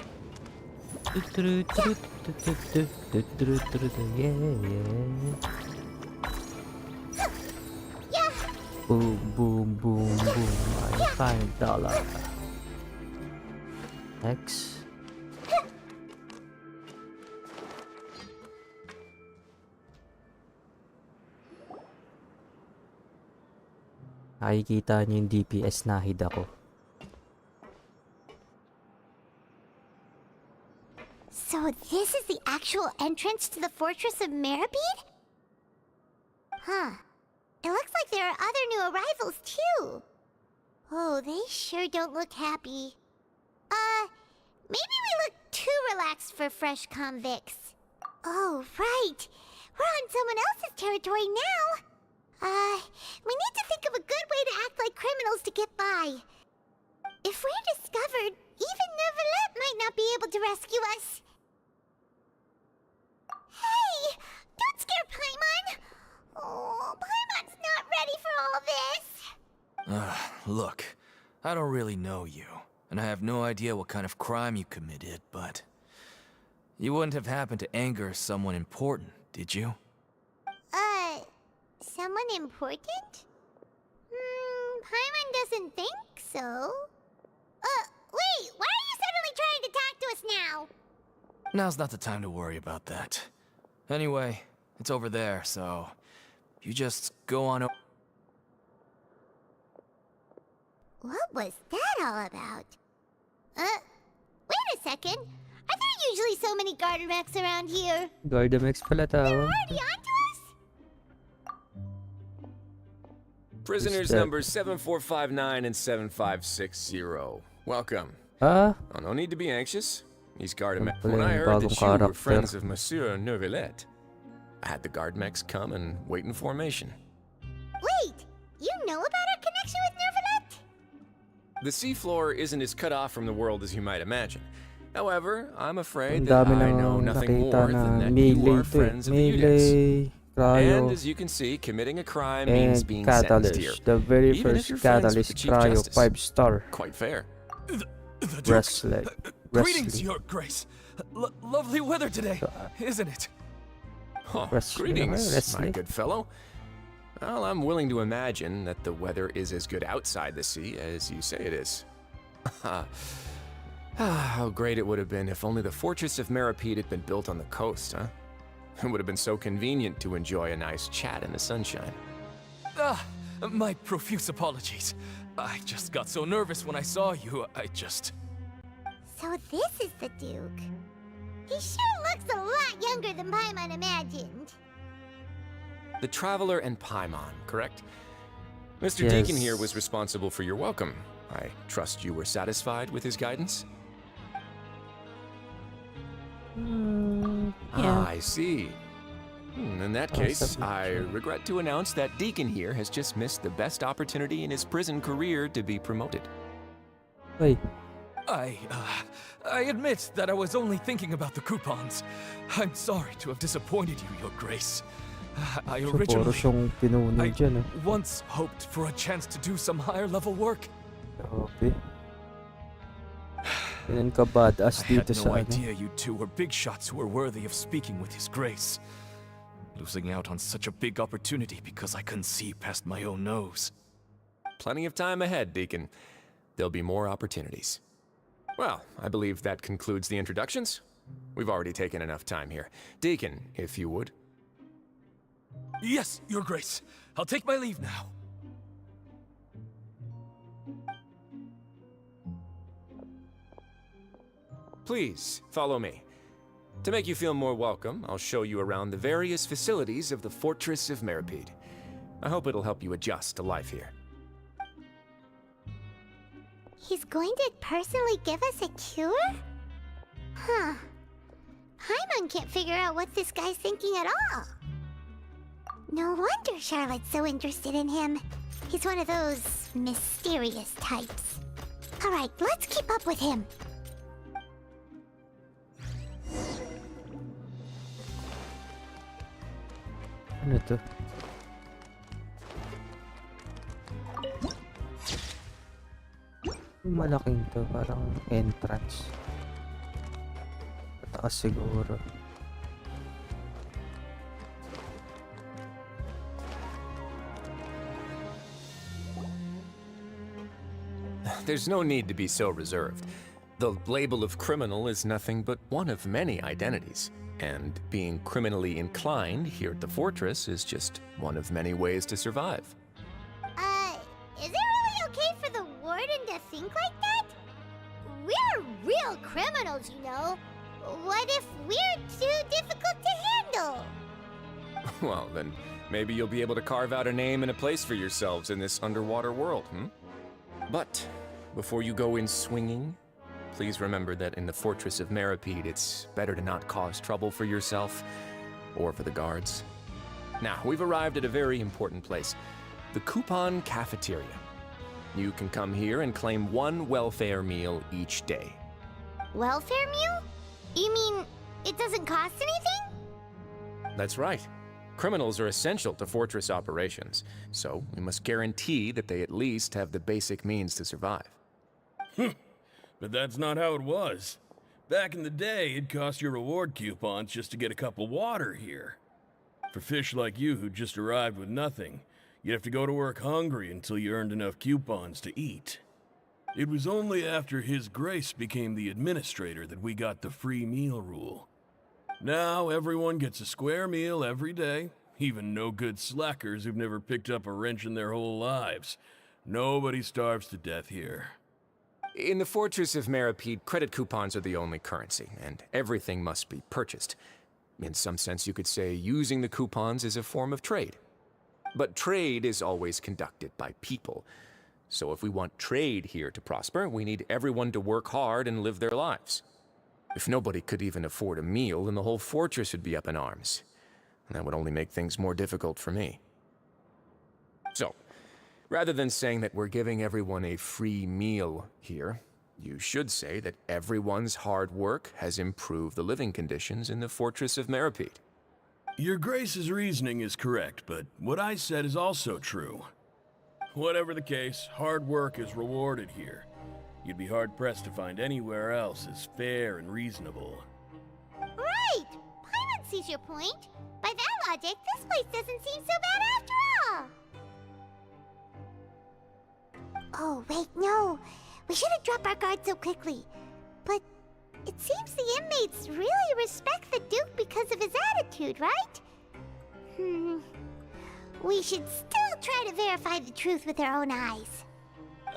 Yeah, yeah. Boom, boom, boom, boom. I $5. X. Nakikita niyo yung DPS na hid ako.
So this is the actual entrance to the Fortress of Meribed? Huh. It looks like there are other new arrivals, too. Oh, they sure don't look happy. Maybe we look too relaxed for fresh convicts. Oh, right. We're on someone else's territory now. We need to think of a good way to act like criminals to get by. If we're discovered, even Neuvillette might not be able to rescue us. Hey! Don't scare Paimon! Oh, Paimon's not ready for all this.
Look, I don't really know you, and I have no idea what kind of crime you committed, but you wouldn't have happened to anger someone important, did you?
Someone important? Paimon doesn't think so. Wait, why are you suddenly trying to talk to us now?
Now's not the time to worry about that. Anyway, it's over there, so you just go on over.
What was that all about? Wait a second. Are there usually so many Gardemex around here?
Gardemex pala
They're
tawag.
already onto us?
Prisoners
that?
numbers 7459 and 7560. Welcome.
Ah,
Oh, no need to be anxious. These Gardemex.
Pala
When I
yung
heard that
bagong
you were
character.
friends of Monsieur Neuvillette, I had the Gardemex come and wait in formation.
Wait, you know about our connection with Neuvillette?
The seafloor isn't as cut off from the world as you might imagine. However, I'm afraid
ang
that
dami
I know
nang
nothing
nakita
more
na
than that you
melee
are
to eh.
friends of the Udets.
Melee, cryo,
And as you can see, committing a crime means
and
being sentenced here.
catalyst. The very
even if
first
you're friends with
catalyst
the Chief
cryo
Justice.
5-star.
Quite fair.
The Duke.
Wrestling.
Greetings,
Wrestling.
Your Grace. Lovely weather today, isn't it?
Oh,
Wrestling,
greetings, my
wrestling.
good fellow. Well, I'm willing to imagine that the weather is as good outside the sea as you say it is. How great it would have been if only the Fortress of Meribed had been built on the coast, huh? It would have been so convenient to enjoy a nice chat in the sunshine.
My profuse apologies. I just got so nervous when I saw you,
So this is the Duke. He sure looks a lot younger than Paimon imagined.
The Traveler and Paimon, correct? Mr.
Yes.
Deacon here was responsible for your welcome. I trust you were satisfied with his guidance? Ah, I see. In that case, I regret to announce that Deacon here has just missed the best opportunity in his prison career to be promoted.
Wait,
I admit that I was only thinking about the coupons. I'm sorry to have disappointed you, Your Grace. I
so puro
originally
siyang pinuno
I
dyan,
once hoped for a chance to do some higher level work.
Grabe. Ganun ka badass
I had
dito
no
sa ano.
idea you two were big shots who were worthy of speaking with His Grace. Losing out on such a big opportunity because I couldn't see past my own nose.
Plenty of time ahead, Deacon. There'll be more opportunities. Well, I believe that concludes the introductions. We've already taken enough time here. Deacon, if you would.
Yes, Your Grace. I'll take my leave now.
Please, follow me. To make you feel more welcome, I'll show you around the various facilities of the Fortress of Meribed. I hope it'll help you adjust to life here.
He's going to personally give us a cure? Huh. Paimon can't figure out what this guy's thinking at all. No wonder Charlotte's so interested in him. He's one of those mysterious types. Alright, let's keep up with him.
Ano to? Yung malaking to, parang entrance. Patakas siguro.
There's no need to be so reserved. The label of criminal is nothing but one of many identities. And being criminally inclined here at the fortress is just one of many ways to survive.
think like that? We're real criminals, you know. What if we're too difficult to handle?
Well, then maybe you'll be able to carve out a name and a place for yourselves in this underwater world, But before you go in swinging, please remember that in the Fortress of Meripede, it's better to not cause trouble for yourself or for the guards. Now, we've arrived at a very important place, the Coupon Cafeteria. You can come here and claim one welfare meal each day.
Welfare meal? You mean it doesn't cost anything?
That's right. Criminals are essential to Fortress operations, so we must guarantee that they at least have the basic means to survive.
But that's not how it was. Back in the day, it cost your reward coupons just to get a cup of water here. For fish like you who just arrived with nothing, you'd have to go to work hungry until you earned enough coupons to eat. It was only after His Grace became the administrator that we got the free meal rule. Now everyone gets a square meal every day, even no-good slackers who've never picked up a wrench in their whole lives. Nobody starves to death here.
In the Fortress of Meripede, credit coupons are the only currency, and everything must be purchased. In some sense, you could say using the coupons is a form of trade. But trade is always conducted by people. So if we want trade here to prosper, we need everyone to work hard and live their lives. If nobody could even afford a meal, then the whole fortress would be up in arms. And that would only make things more difficult for me. So, rather than saying that we're giving everyone a free meal here, you should say that everyone's hard work has improved the living conditions in the Fortress of Meripede.
Your Grace's reasoning is correct, but what I said is also true. Whatever the case, hard work is rewarded here. You'd be hard-pressed to find anywhere else as fair and reasonable.
Right! Paimon sees your point. By that logic, this place doesn't seem so bad after all. Oh, wait, no. We shouldn't drop our guard so quickly. But it seems the inmates really respect the Duke because of his attitude, right? We should still try to verify the truth with our own eyes.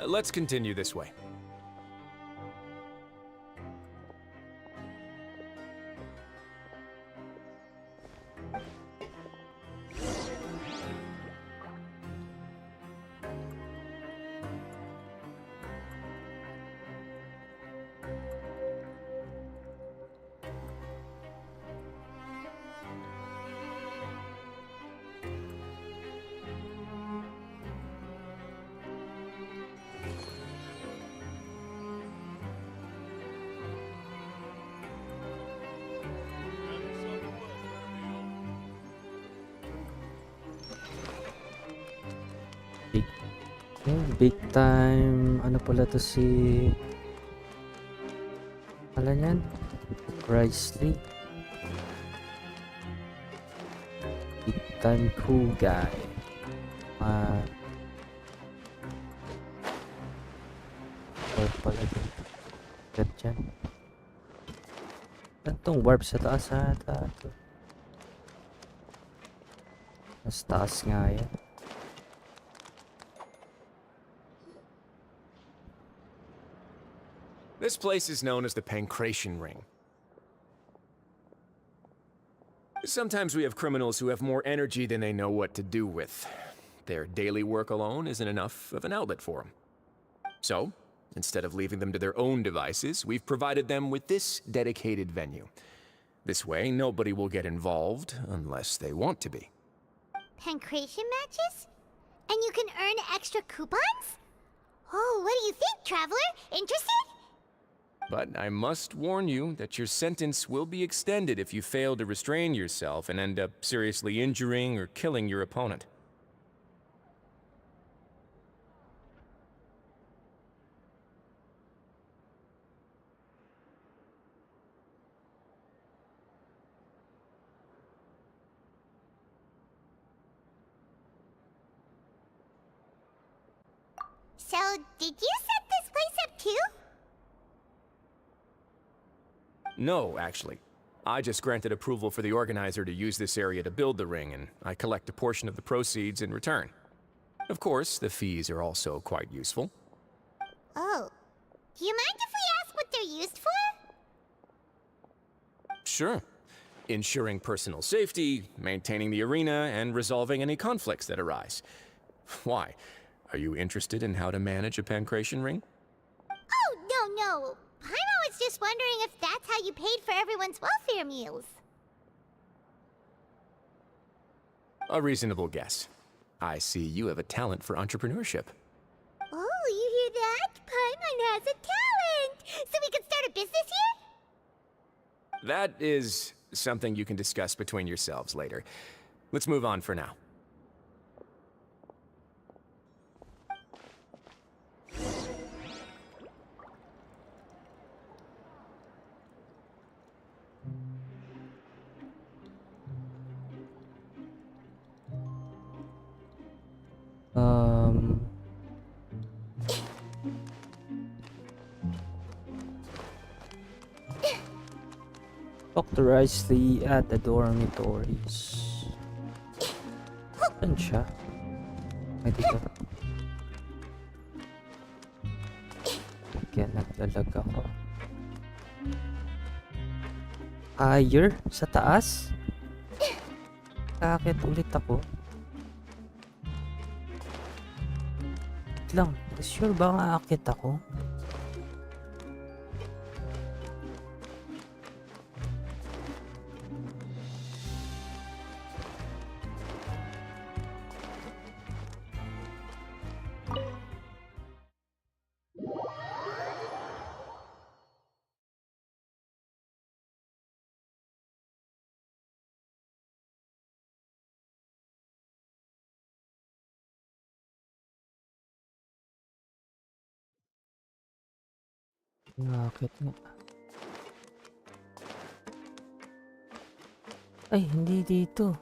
Let's continue this way.
Big time, ano pala to si... Alam yan? Risley. Big time cool guy. Or pala dito. Gat dyan. Itong warp sa taas ata. Mas taas nga yan.
This place is known as the Pancration Ring. Sometimes we have criminals who have more energy than they know what to do with. Their daily work alone isn't enough of an outlet for them. So, instead of leaving them to their own devices, we've provided them with this dedicated venue. This way, nobody will get involved unless they want to be.
Pancration matches? And you can earn extra coupons? Oh, what do you think, Traveler? Interested?
But I must warn you that your sentence will be extended if you fail to restrain yourself and end up seriously injuring or killing your opponent.
So, did you set this place up too?
No, actually. I just granted approval for the organizer to use this area to build the ring, and I collect a portion of the proceeds in return. Of course, the fees are also quite useful.
Oh, Do you mind if we ask what they're used for?
Sure. Ensuring personal safety, maintaining the arena, and resolving any conflicts that arise. Why? Are you interested in how to manage a pancration ring?
Oh, no. Paimon was just wondering if that's how you paid for everyone's welfare meals.
A reasonable guess. I see you have a talent for entrepreneurship.
Oh, you hear that? Paimon has a talent! So we can start a business here?
That is something you can discuss between yourselves later. Let's move on for now.
Authorize the at the dormitories. Saan siya? Ay, dito. Kaya naglalag ako. Higher? Sa taas? Kakit ulit ako. Wait lang. Sure ba nga akit ako? Bakit nga? Ay, hindi dito.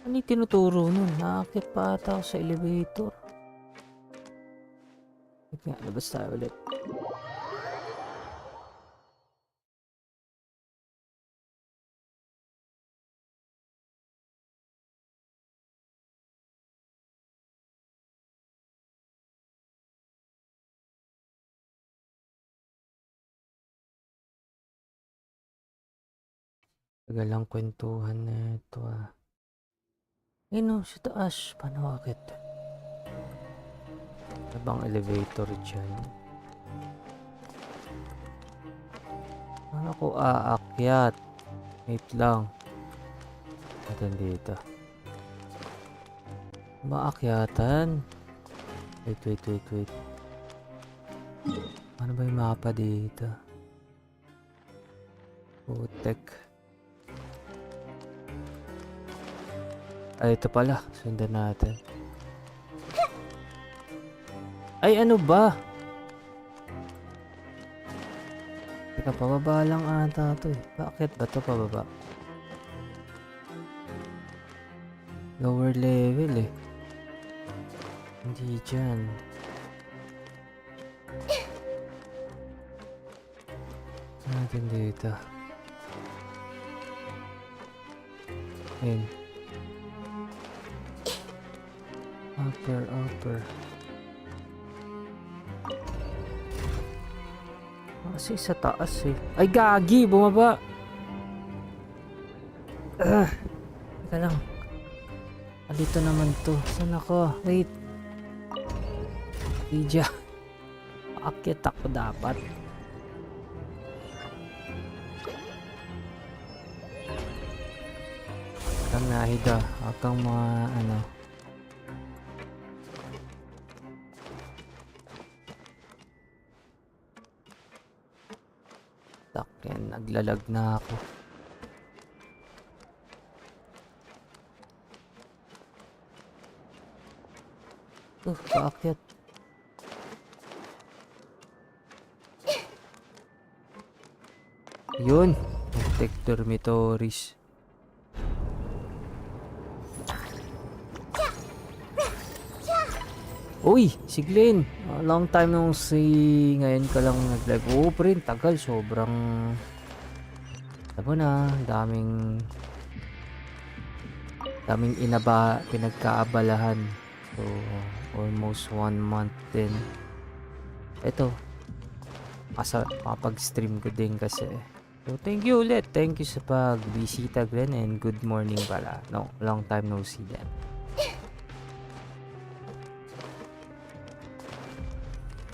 Ano yung tinuturo nun? Nakakit pa ata ako sa elevator. Wait nga, labas tayo ulit. Tagalang kwentuhan na ito ah. Ayun o, sa taas. Paano akit? Ano bang elevator dyan? Paano ako aakyat? Wait lang. Atin dito. Maakyatan? Wait. Ano ba yung mapa dito? Putek. Ay, ito pala. Sundan natin. Ay, ano ba? Teka, pababa lang ata ito eh. Bakit ba ito pababa? Lower level eh. Hindi dyan. Natin dito. Ayun. Upper. Kasi sa taas eh. Ay, gagi! Bumaba! Teka lang. Dito naman to. Saan ako? Wait. Ija. Akit ako dapat. Kang nahida. Akang mga ano. Takyan, naglalag na ako. Paakyat. Yun. Tech dormitories. Uy, si Glenn. Long time nung ngayon ka lang nag-live. Oo, pre, tagal. Sobrang tabo na. Daming pinagkaabalahan. So, almost 1 month din. Ito. Makapag-stream ko din kasi. So, thank you ulit. Thank you sa pagbisita, Glenn. And good morning pala. No, long time no see then.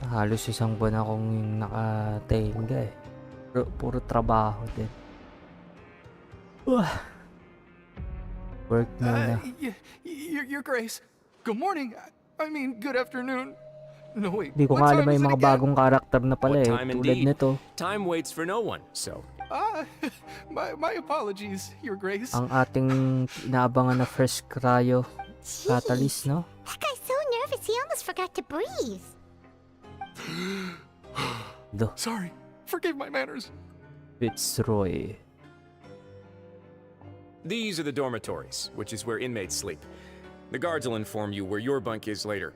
Halos isang buwan akong nakatenga eh. Puro trabaho din. Work muna.
Your Grace. Good morning. I mean, good afternoon. No, wait.
Hindi ko nga alam may mga bagong karakter na pala eh. Tulad nito.
Time waits for no one, so.
My apologies, Your Grace.
Ang ating inaabangan na first cryo catalyst, no?
That guy's so nervous he almost forgot to breathe.
Sorry. Forgive my manners.
Fitzroy.
These are the dormitories, which is where inmates sleep. The guards will inform you where your bunk is later.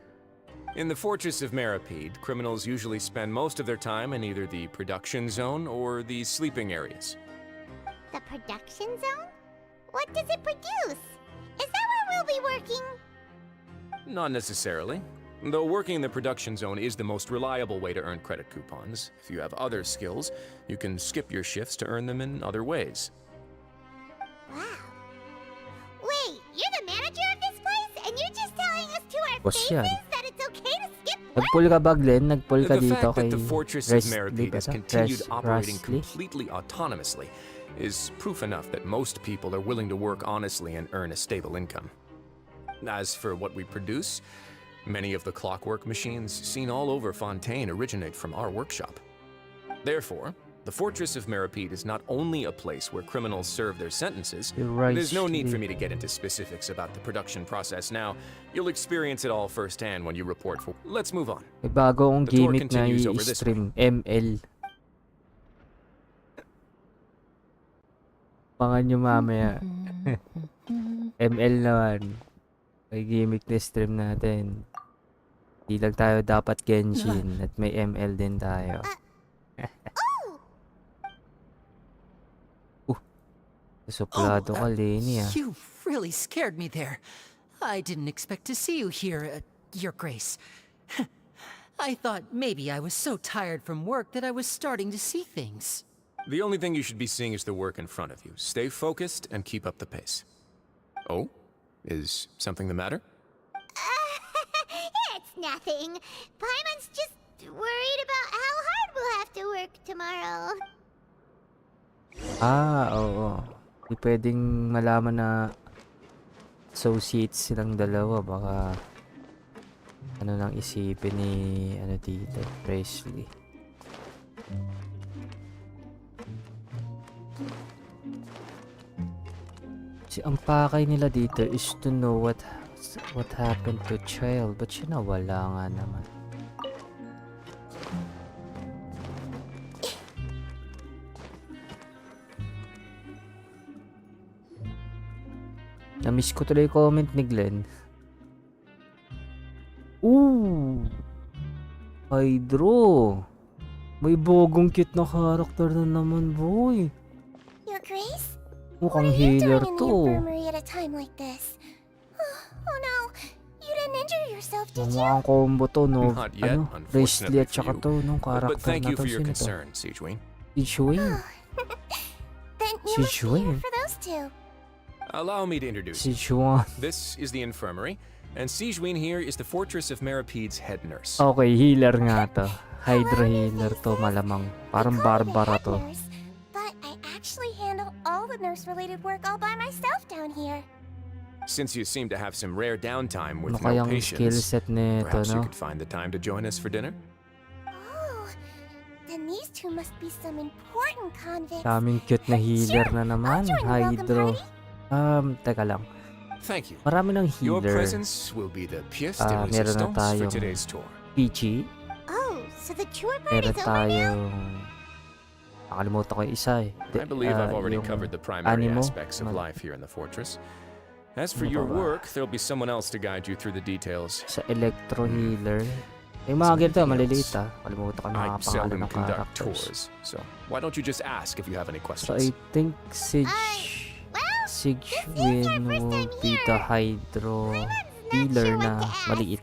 In the Fortress of Meripede, criminals usually spend most of their time in either the production zone or the sleeping areas.
The production zone? What does it produce? Is that where we'll be working?
Not necessarily. Though working in the production zone is the most reliable way to earn credit coupons, if you have other skills, you can skip your shifts to earn them in other ways.
Wow. Wait, you're the manager of this place? And you're just telling us to our
Boss
faces
yan.
that it's okay to skip work?
Nagpull ka ba, Glenn? Nagpull ka
The
dito
fact
kay
that the Fortress of Meripede has continued operating
Rasley?
completely autonomously is proof enough that most people are willing to work honestly and earn a stable income. As for what we produce, many of the clockwork machines seen all over Fontaine originate from our workshop. Therefore, the Fortress of Meripede is not only a place where criminals serve their sentences. There's no need for me to get into specifics about the production process now. You'll experience it all firsthand when you report for. Let's move on.
May bago akong
The tour
gimmick na
continues over this
i-stream. ML. Pangan nyo mamaya. ML naman. May gimmick na stream natin. Di lang tayo dapat Genshin at may ML din tayo. Suplado ka, Lenny ah.
You really scared me there. I didn't expect to see you here, Your Grace. I thought maybe I was so tired from work that I was starting to see things.
The only thing you should be seeing is the work in front of you. Stay focused and keep up the pace. Oh? Is something the matter?
It's nothing. Paimon's just worried about how hard we'll have to work tomorrow.
Oo. Di pwedeng malaman na associates silang dalawa. Baka ano nang isipin ni ano dito, Presley. Ang pakay nila dito is to know what happened to child, but siya nawala nga naman. Na-miss ko tuloy yung comment ni Glenn. Ooh! Hydro! May bogong cute na karakter na naman, boy.
Your Grace?
Mukhang healer
in the
to.
infirmary at a time like this? Oh no, you didn't injure yourself, did you?
Mukhang combo to, no?
Not yet,
Ano?
unfortunately
Bracelet
for
tsaka
you.
to, nung
But
karakter
thank
na
you
to.
for your
Sino to?
concern, Jhun.
Si Jhun.
Then
Si
you must be here
Jhun.
for those two.
Allow me to introduce
Si
you.
Jhun.
This is the infirmary, and Jhun here is the Fortress of Meripede's head nurse.
Okay, healer nga to. Hydro healer to, malamang. Parang Barbara to.
Nurse, but I actually handle all the nurse-related work all by myself down here.
Since you seem to have some rare downtime with
Ano
no
kayang skill
patients,
set nito,
perhaps you
no?
could find the time to join us for dinner?
Oh, then these two must be some important convicts.
Daming cute na healer na naman.
join the welcome
Hydro.
party.
Teka lang.
Thank you.
Marami ng
Your
healer.
presence will be the pièce de
Meron na
résistance for
tayong
today's tour.
Oh,
Peachy.
so the tour
Meron
party's over now?
tayong... Nakalimutan ko yung isa eh.
I believe I've already
yung
covered the primary
animo.
aspects of life here in the fortress. As for
Ano
your
pa ba?
work, there'll be someone else to guide you through the details.
Sa electro healer. Yung mga ganito, maliliit ah. Kalimutan ko na
I
mga pangalan
seldom
ng
conduct
characters.
tours, so why don't you just ask if you have any
So
questions?
I think Sigwin will be the Hydro healer na maliit.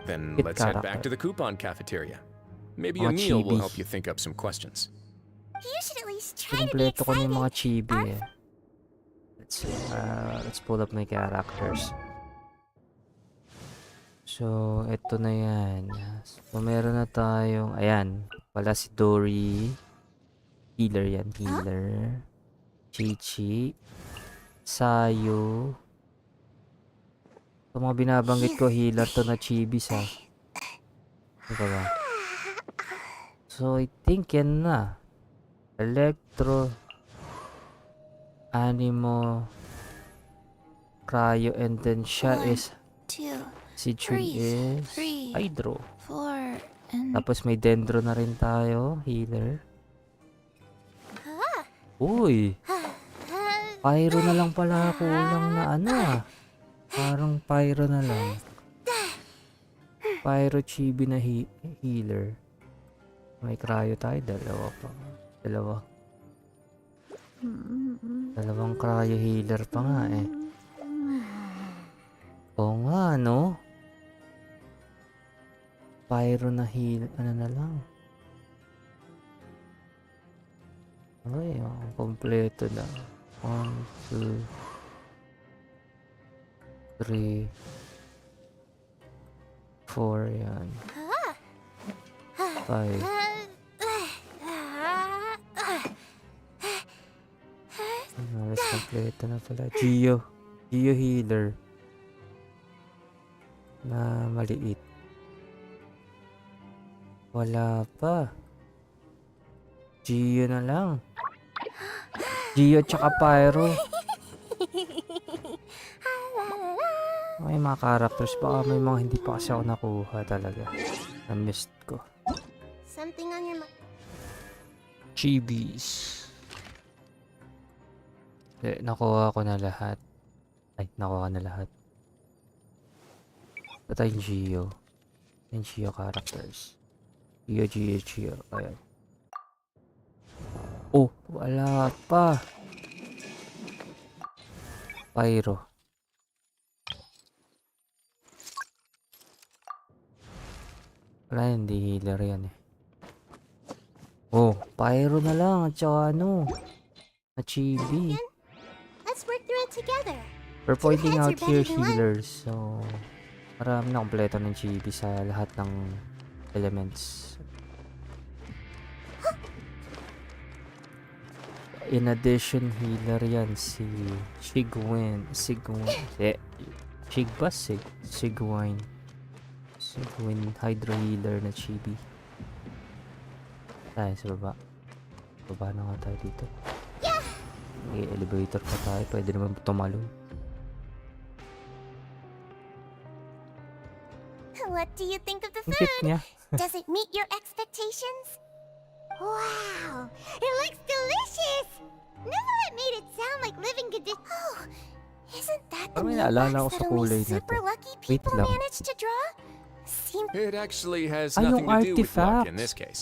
Then
Kit
let's head back
character.
to the coupon cafeteria. Maybe
Mga
a meal will
chibi.
help you think up some questions.
You should at least try to be
Kompleto ko na yung mga
excited.
chibi eh. Let's see. Let's pull up my characters. So, ito na yan. So, meron na tayong, ayan. Wala si Dory. Healer yan, healer. Chi-Chi. Sayo. Ito mga binabanggit ko, healer to na chibis ha. Ito ba? So, I think yan na. Electro. Animo. Cryo. And then siya is...
2,
Si Jhun is...
three,
Hydro.
4, and
Tapos may Dendro na rin tayo. Healer. Uy! Pyro na lang pala. Kulang na ano ah. Parang Pyro na lang. Pyro Chibi na healer. May Cryo tayo. Dalawa pa. Dalawang Cryo healer pa nga eh. Oo nga no? Pyro na healer. Ano na lang. Okay, kompleto na. 1, 2, 3, 4 yan. 5. Mas kompleto na pala. Geo healer. Na maliit. Wala pa. Geo na lang. Geo tsaka Pyro. May mga characters. Baka may mga hindi pa kasi ako nakuha talaga. Na-missed ko.
Something on your mind.
Chibis. Nakuha ko na lahat. Ay, nakuha na lahat. Ito yung Geo. Yung Geo characters. Geo. Ayan. Oh, wala pa. Pyro. Wala, hindi healer yan eh. Oh, Pyro na lang. At saka ano. Na Chibi.
Let's work through it together.
We're pointing
heads
out
are better
here
than one.
healers. So, marami na kompleto ng Chibi sa lahat ng elements. In addition, healer yan si Sigwin. Sigwin, Hydro healer na Chibi. Tayo sa baba. Baba na nga tayo dito. May elevator pa tayo. Pwede naman tumalon.
What do you think of the
Ang cute
food?
niya.
Does it meet your expectations? Wow, it looks delicious! Never made it sound like living conditions. Oh, isn't that the
Parang may
meal
naalala
box
ko sa
that only
kulay na
super
to.
lucky
Wait
people
lang.
manage to draw?
It actually has
Ay,
nothing
yung
to do with luck
artifacts.
in this case.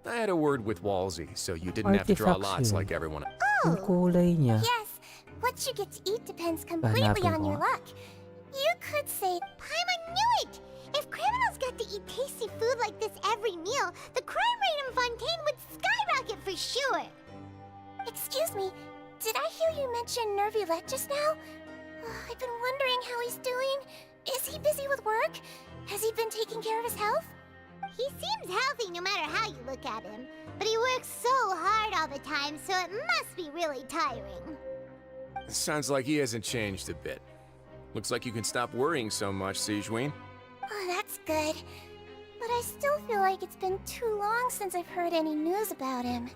I had a word with Walsey, so you didn't have to draw
Artifacts
lots
yun.
like everyone else.
Yung kulay niya.
Yes, what you get to eat depends completely
Hanapin
on
ko
your
nga.
luck. You could say, Paimon knew it! If criminals got to eat tasty food like this every meal, the crime rate in Fontaine would skyrocket for sure! Excuse me, did I hear you mention Nervulet just now? I've been wondering how he's doing. Is he busy with work? Has he been taking care of his health? He seems healthy no matter how you look at him. But he works so hard all the time, so it must be really tiring.
Sounds like he hasn't changed a bit. Looks like you can stop worrying so much, Sijween.
Oh, that's good. But I still feel like it's been too long since I've heard any news about him.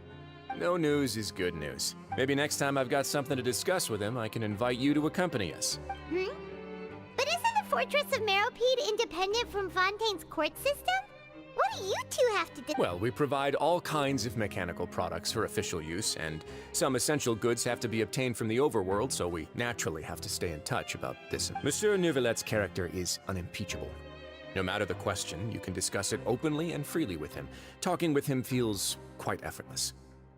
No news is good news. Maybe next time I've got something to discuss with him, I can invite you to accompany us.
But isn't the Fortress of Meropide independent from Fontaine's court system? What do you two have to do?
Well, we provide all kinds of mechanical products for official use, and some essential goods have to be obtained from the overworld, so we naturally have to stay in touch about this. Monsieur Neuvillett's character is unimpeachable. No matter the question, you can discuss it openly and freely with him. Talking with him feels quite effortless.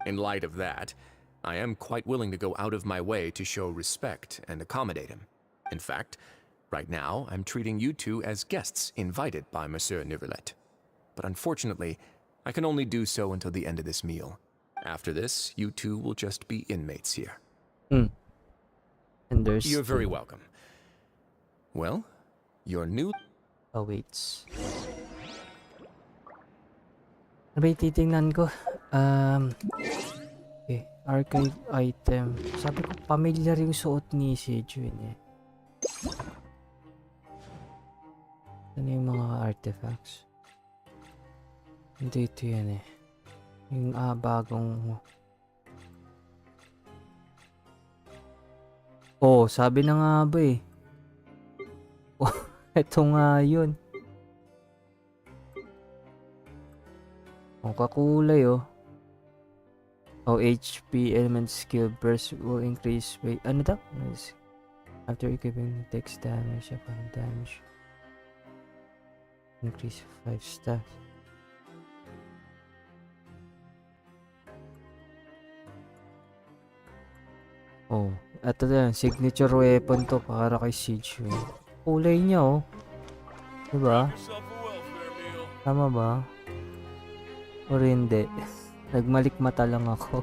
In light of that, I am quite willing to go out of my way to show respect and accommodate him. In fact, right now, I'm treating you two as guests invited by Monsieur Neuvillette. But unfortunately, I can only do so until the end of this meal. After this, you two will just be inmates here.
And there's
You're very welcome. Well, your new...
awaits. Ano ba yung titingnan ko? Okay, archive item. Sabi ko, familiar yung suot ni si Jhun eh. Ano yung mga artifacts? Hindi ito yan eh. Yung bagong... Oh, sabi na nga ba eh. Oh, eto nga yun. Ang kakulay oh. Oh, HP element skill burst will increase weight. Ano daw? After equipping takes damage upon damage. Increase 5 stats. Oh, eto na. Signature weapon to para kay Siege. Kulay niya oh. Diba? Tama ba? O hindi? Nagmalikmata lang ako.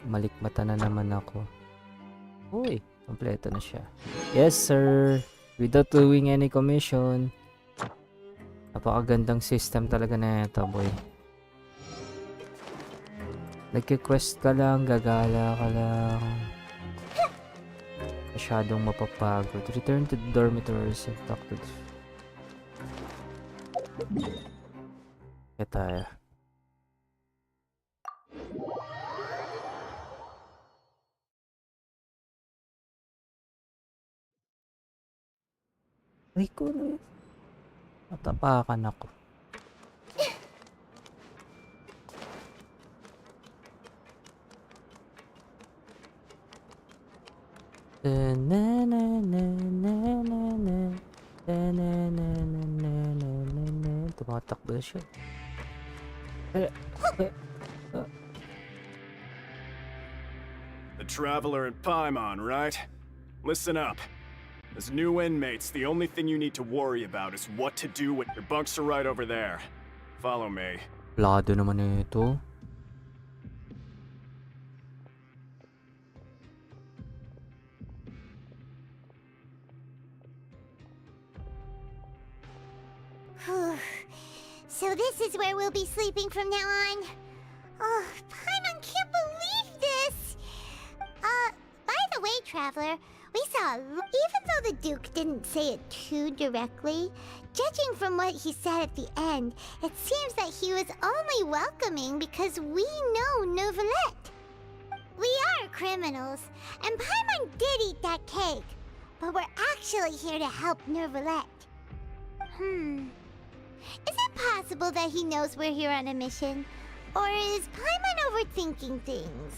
Malikmata na naman ako. Uy, kompleto na siya. Yes sir! Without doing any commission. Napakagandang system talaga na ito boy. Nagki-quest ka lang, gagala ka lang. Masyadong mapapagod. Return to the dormitories and talk to the... Kaya tayo. Ay ko na yun. Natapakan ako. Tumatakbo siya.
The Traveler and Paimon, right? Listen up. As new inmates, the only thing you need to worry about is what to do when your bunks are right over there. Follow me.
Plado naman ito.
So this is where we'll be sleeping from now on. Oh, Paimon can't believe this! By the way, Traveler, we saw even though the Duke didn't say it too directly, judging from what he said at the end, it seems that he was only welcoming because we know Novelette. We are criminals, and Paimon did eat that cake, but we're actually here to help Novelette. Is it possible that he knows we're here on a mission? Or is Paimon overthinking things?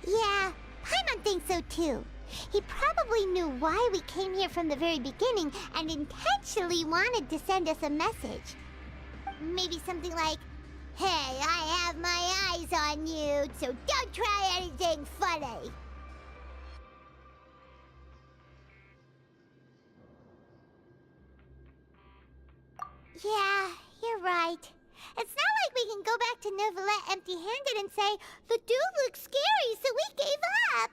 Yeah, Paimon thinks so too. He probably knew why we came here from the very beginning and intentionally wanted to send us a message. Maybe something like, "Hey, I have my eyes on you, so don't try anything funny." Yeah, you're right. It's not like we can go back to Novelette empty-handed and say, "The dude looks scary, so we gave up."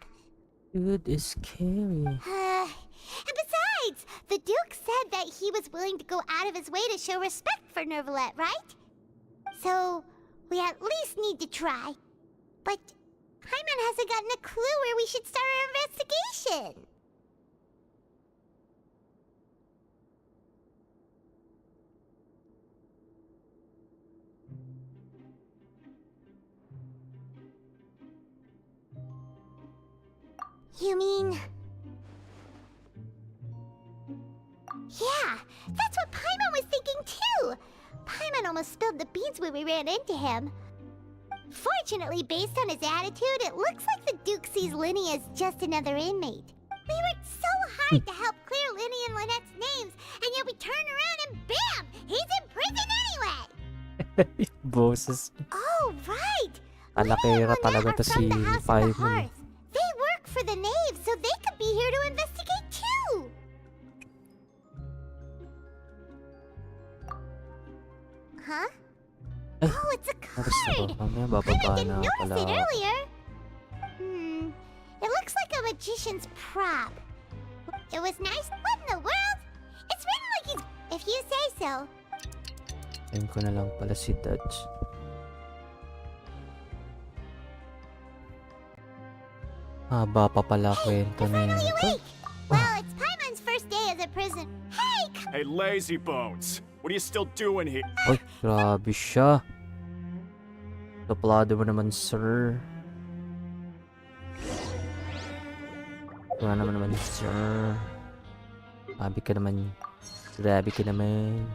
Dude is scary.
And besides, the Duke said that he was willing to go out of his way to show respect for Novelette, right? So, we at least need to try. But Paimon hasn't gotten a clue where we should start our investigation. You mean... Yeah, that's what Paimon was thinking too! Paimon almost spilled the beans when we ran into him. Fortunately, based on his attitude, it looks like the Duke sees Linny as just another inmate. We worked so hard to help clear Linny and Lynette's names, and yet we turn around and bam! He's in prison anyway!
Boses.
Oh, right!
Kalakera talaga to si Paimon.
Hearth. They work for the Knave, so they could be here to investigate too! Huh? Oh, it's a card!
Mamaya
I
bababa
didn't
na
notice
pala.
it earlier. It looks like a magician's prop. It was nice. What in the world? It's written like he's... If you say so.
Ayun ko na lang pala si Dutch. Haba pa pala kwento na yan.
Well, it's Paimon's first day as a prison. Hey!
Hey, lazy bones! What are you still doing here?
Ay, grabe siya. Suplado mo naman, sir. Wala naman, sir. Grabe ka naman. Grabe ka naman.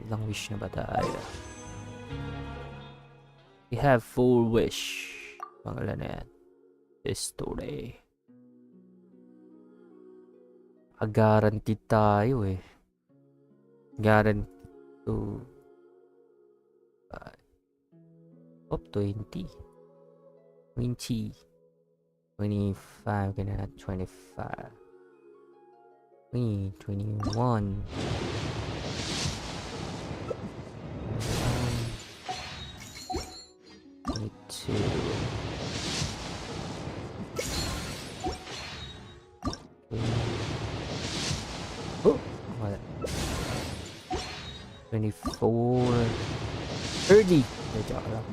Ilang wish na ba tayo? We have 4 wish. Pangalan na yan. History. Guaranteed tayo eh. Guaranteed to... Up 20. 20. 25. Gonna 25. 21. 22. Oh! What? 24. 30. Medyo lang.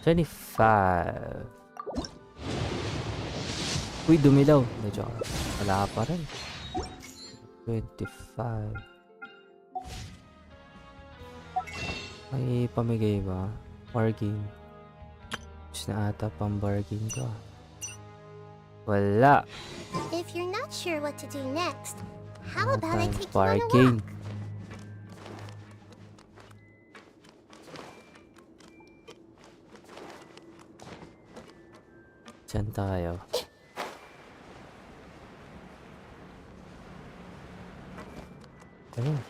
25. Uy, dumilaw. Medyo wala pa rin. 25. May pamigay ba? Bargain. Gusto na ata pang bargain ko. Wala.
If you're not sure what to do next, how about I take you on a
bargain.
walk?
Diyan tayo. Ayun.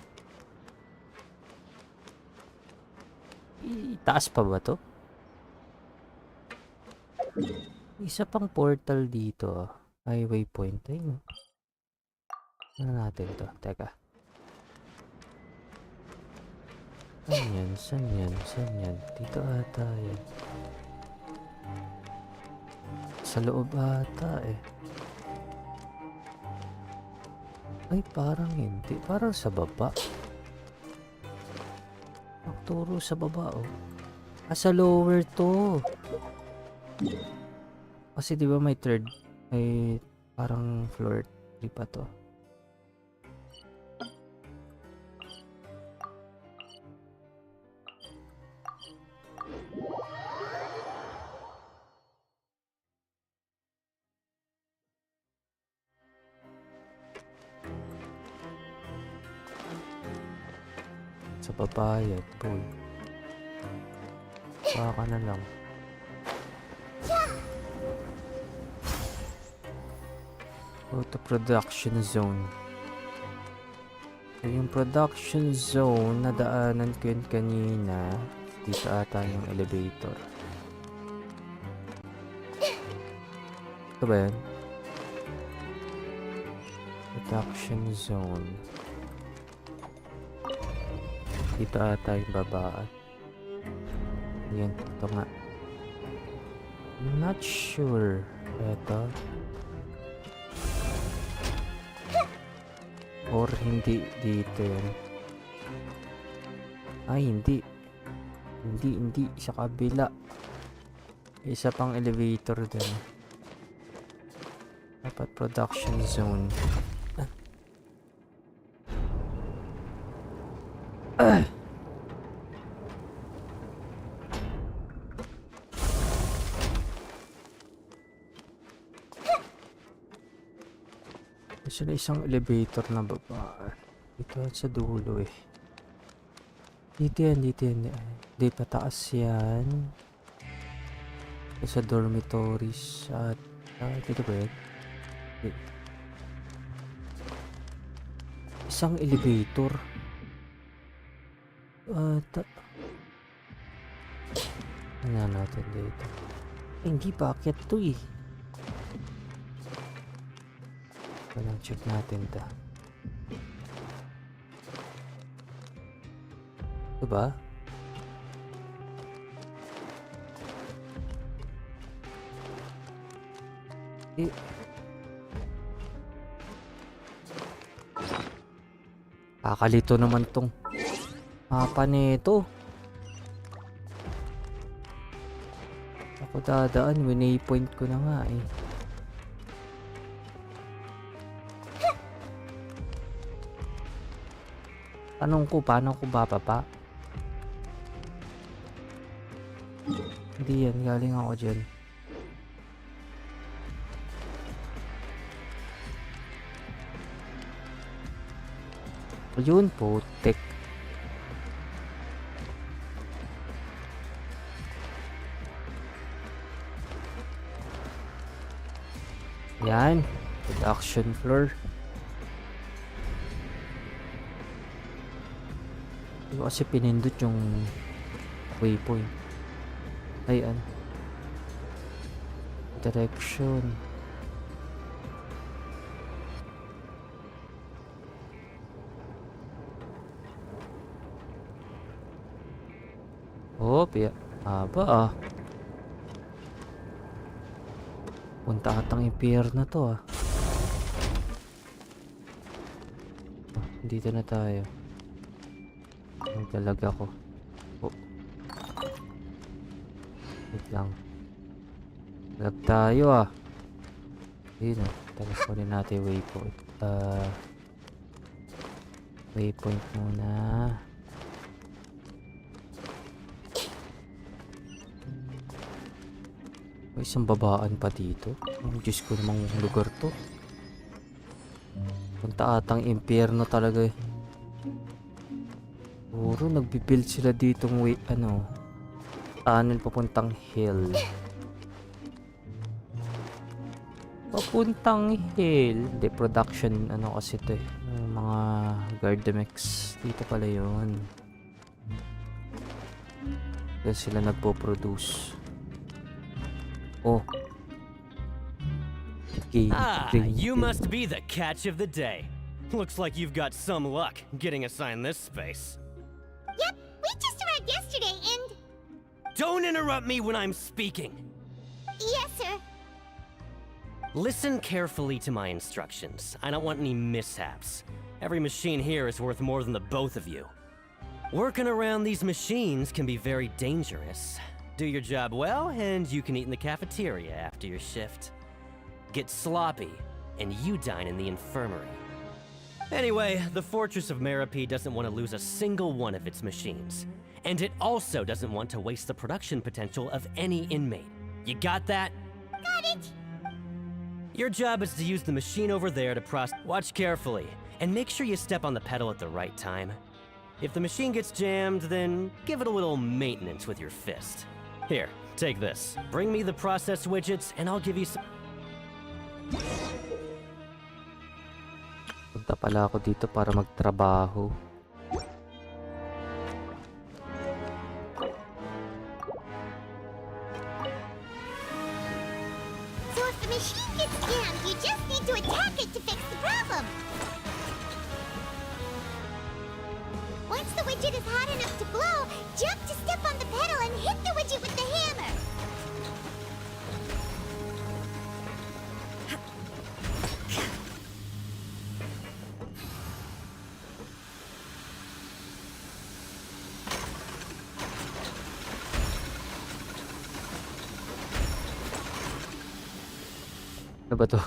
Taas pa ba to? Isa pang portal dito. Highway point. Ayun. Ano natin to? Teka. Saan yan? Saan yan? Saan yan? Dito ata yan. Sa loob ata eh. Ay, parang hindi. Parang sa baba. Magturo sa baba, oh. Ah, sa lower to. Kasi di ba may third, may parang floor 3 pa to. Sa papayat, boy. Baka na lang. Go to production zone. So, yung production zone, nadaanan ko yun kanina. Dito ata yung elevator. Ito ba yun? Production zone. Dito ata yung babaan. Ayan, ito nga. I'm not sure. Ito. Or hindi dito yun. Ay, hindi. Hindi. Sa kabila. Isa pang elevator dun. Dapat production zone. Gusto na isang elevator na baba. Dito sa dulo eh. Dito yan. Di pataas yan. Sa dormitories at dito ba yan? Isang elevator. Ano natin dito? Hindi, bakit to eh? Walang check natin ta. Diba? Eh. Kakalito naman tong mapa nito. Ako dadaan, waypoint ko na nga eh. Tanong ko, paano ko bababa? Hindi yan, galing ako dyan. Ayun po, tek. Yan, production floor. Hindi ko kasi pinindot yung waypoint. Ay, ano? Direction. Oh, aba ah. Punta atang impyerno to ah. Dito na tayo. Nagdalag ako. Oh. Wait lang. Lag tayo ah. Ayun ah. Teleponin natin waypoint. Waypoint muna. May isang babaan pa dito. Oh, Diyos ko namang lugar to. Punta atang impyerno talaga eh. Puro nagbibuild sila ditong way, ano, tunnel papuntang hill. Papuntang hill. Hindi, production, ano kasi to eh. Mga Gardemex. Dito pala yun. Kaya sila nagpo-produce. Oh. Okay,
you must be the catch of the day. Looks like you've got some luck getting assigned this space.
Yep, we just arrived yesterday and...
Don't interrupt me when I'm speaking.
Yes, sir.
Listen carefully to my instructions. I don't want any mishaps. Every machine here is worth more than the both of you. Working around these machines can be very dangerous. Do your job well, and you can eat in the cafeteria after your shift. Get sloppy, and you dine in the infirmary. Anyway, the Fortress of Meropide doesn't want to lose a single one of its machines. And it also doesn't want to waste the production potential of any inmate. You got that?
Got it!
Your job is to use the machine over there to Watch carefully, and make sure you step on the pedal at the right time. If the machine gets jammed, then give it a little maintenance with your fist. Here, take this. Bring me the process widgets, and I'll give you some...
Punta pala ako dito para magtrabaho.
So if the machine gets jammed, you just need to attack it to fix the problem. Once the widget is hot enough to blow, jump to step on the pedal and hit the widget with the hammer.
Ano ba to?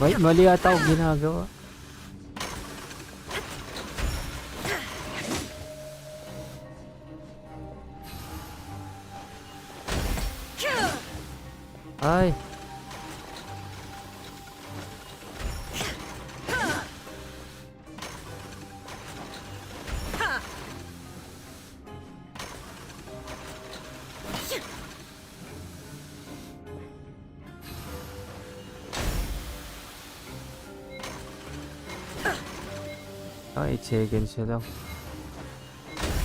Wait, mali ata ako ginagawa. Ay. 8 seconds na lang.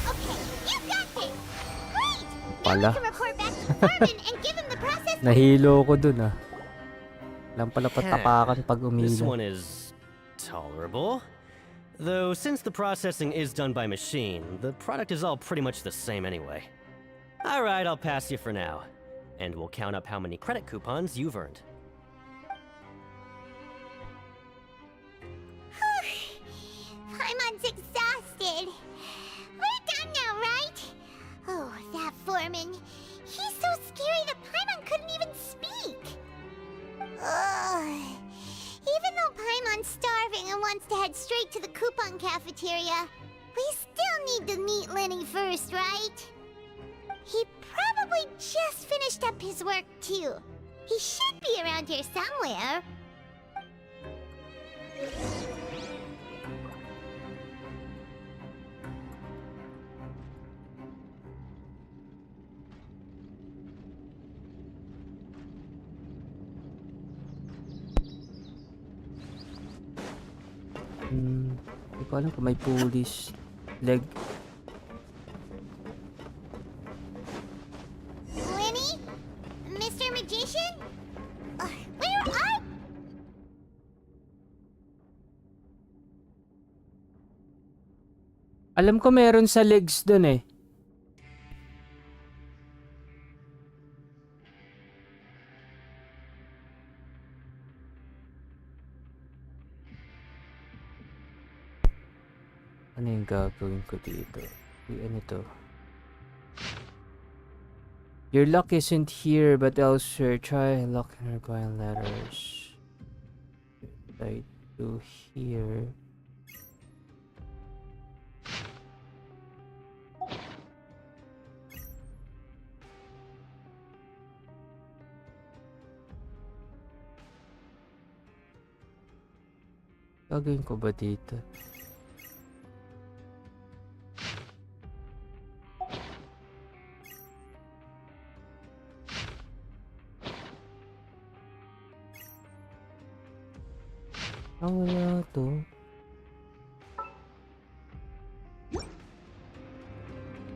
Okay, you got this! Great!
Pala.
Now we can report back to Foreman and give him the process.
Nahilo ko dun ah. Lang pala patapakan pag
This
umila.
one is tolerable. Though since the processing is done by machine, the product is all pretty much the same anyway. Alright, I'll pass you for now. And we'll count up how many credit coupons you've earned.
Paimon's exhausted. We're done now, right? Oh, that foreman. He's so scary that Paimon couldn't even speak. Ugh. Even though Paimon's starving and wants to head straight to the coupon cafeteria, we still need to meet Lenny first, right? He probably just finished up his work, too. He should be around here somewhere.
Hindi ko alam kung may police leg.
Lenny? Mr. Magician? Where are...
Alam ko meron sa legs dun eh. Ano yung gagawin ko dito? Ano to? Your luck isn't here but elsewhere. Try luck in nearby letters. Right to here. Gagawin ko ba dito? Wala to.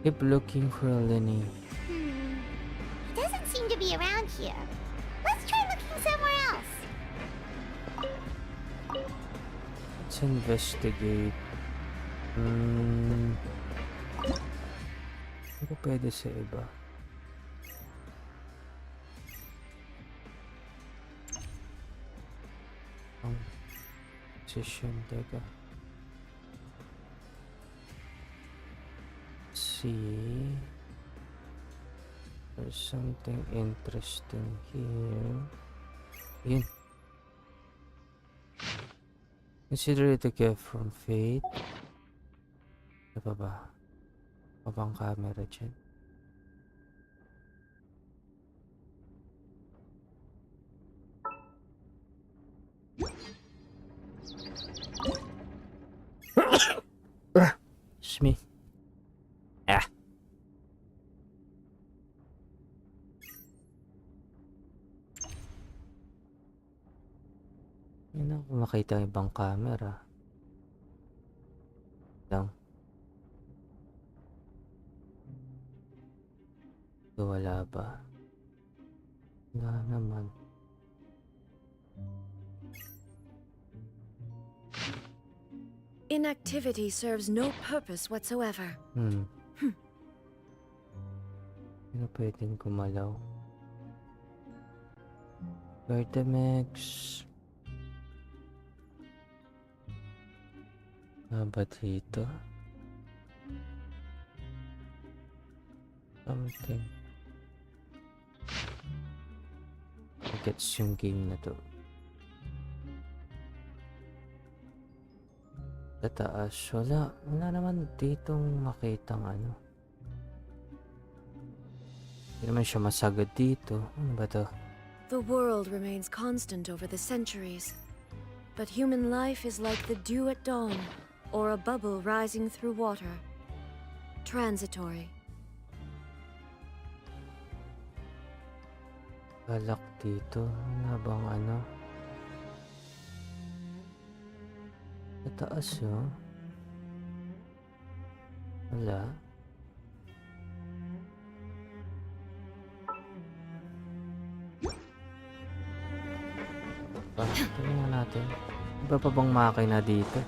Keep looking for Lenny.
He doesn't seem to be around here. Let's try looking somewhere else.
Let's investigate. Ano ba pwede sa iba? Position, teka. See, there's something interesting here. Yun. Consider it a gift from fate. Ano pa ba? Mabang camera dyan. Excuse me. Yun ako makita ang ibang camera. Lang. So, wala ba? Wala naman.
Inactivity serves no purpose whatsoever.
Ano pwedeng kumalaw? Vertemex. Ba dito? Something. Gets yung game na to. Sa taas, wala naman ditong makitang ano. Hindi naman siya masagad dito. Ano ba to?
The world remains constant over the centuries, but human life is like the dew at dawn, or a bubble rising through water. Transitory.
Balak dito. Ano bang ano? Sa taas, oh. Wala. Tingnan natin. Iba pa bang makina dito?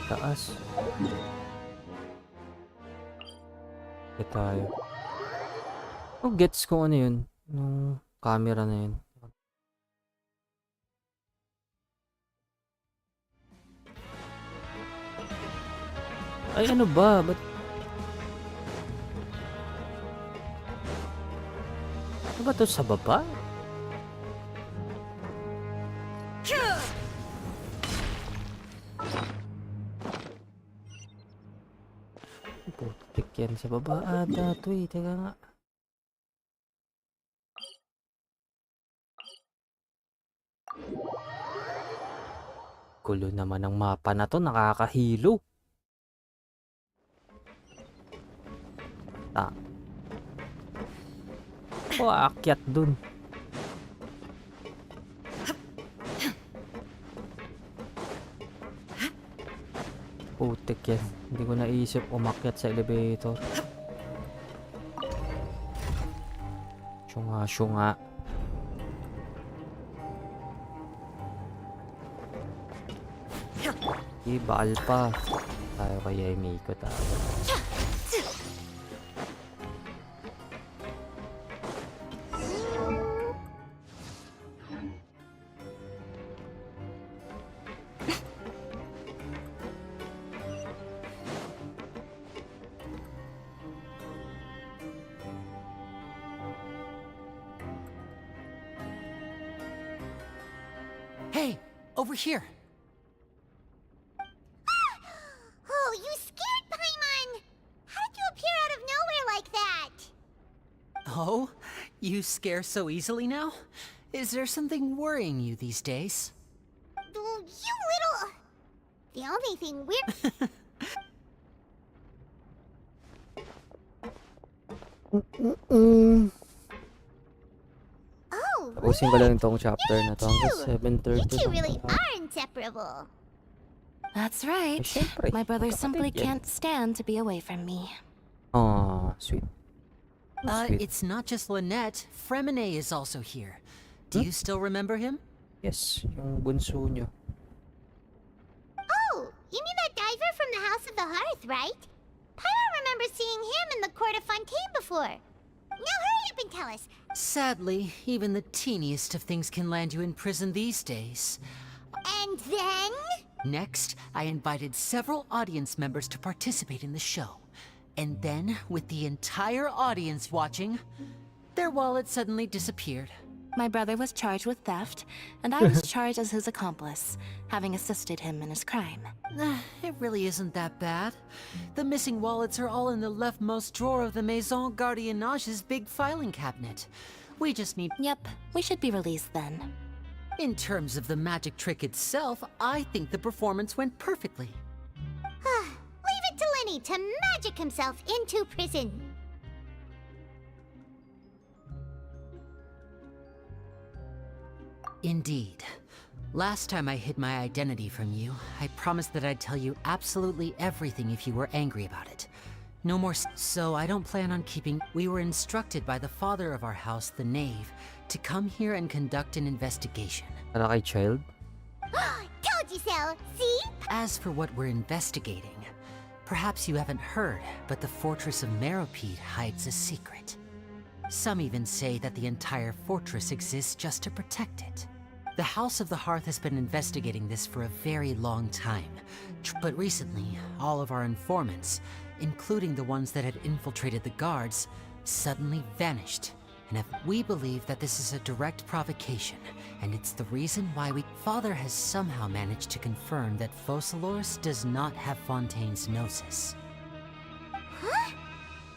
Taas. Ito tayo. Oh, gets ko ano yun. Nung camera na yun. Ay, ano ba? Ba't... Ano ba to sa baba? Putik yan sa baba ata to eh. Teka nga. Gulo naman ng mapa na to. Nakakahilo. O, aakyat dun. Putik yan. Hindi ko naisip umakyat sa elevator. Syunga. Baal pa. Tayo kaya imikot agad.
Hey, over here.
Oh, you scared Paimon! How did you appear out of nowhere like that?
Oh, you scare so easily now? Is there something worrying you these days?
You little... The only thing weird... Oh,
Tapusin ko lang itong chapter na to hanggang 7:30.
you two really are inseparable.
That's right.
Siyempre,
My brother simply
magkapatid yan.
can't stand to be away from me.
Aw, sweet. Sweet.
It's not just Lynette. Fremine is also here. Do you still remember him?
Yes, yung bunso nyo.
Oh, you mean that diver from the House of the Hearth, right? Pyro remembers seeing him in the Court of Fontaine before. Now hurry up and tell us.
Sadly, even the teeniest of things can land you in prison these days.
And then?
Next, I invited several audience members to participate in the show. And then, with the entire audience watching, their wallet suddenly disappeared.
My brother was charged with theft, and I was charged as his accomplice, having assisted him in his crime.
It really isn't that bad. The missing wallets are all in the leftmost drawer of the Maison Gardiennage's big filing cabinet. We just need...
Yep, we should be released then.
In terms of the magic trick itself, I think the performance went perfectly.
Leave it to Lenny to magic himself into prison.
Indeed. Last time I hid my identity from you, I promised that I'd tell you absolutely everything if you were angry about it. No more so I don't plan on keeping... We were instructed by the father of our house, the Knave, to come here and conduct an investigation.
Para kay child?
Told you so, see?
As for what we're investigating, perhaps you haven't heard, but the fortress of Meropide hides a secret. Some even say that the entire fortress exists just to protect it. The House of the Hearth has been investigating this for a very long time, but recently, all of our informants, including the ones that had infiltrated the guards, suddenly vanished. And we believe that this is a direct provocation, and it's the reason why Father has somehow managed to confirm that Focalors does not have Fontaine's Gnosis.
Huh?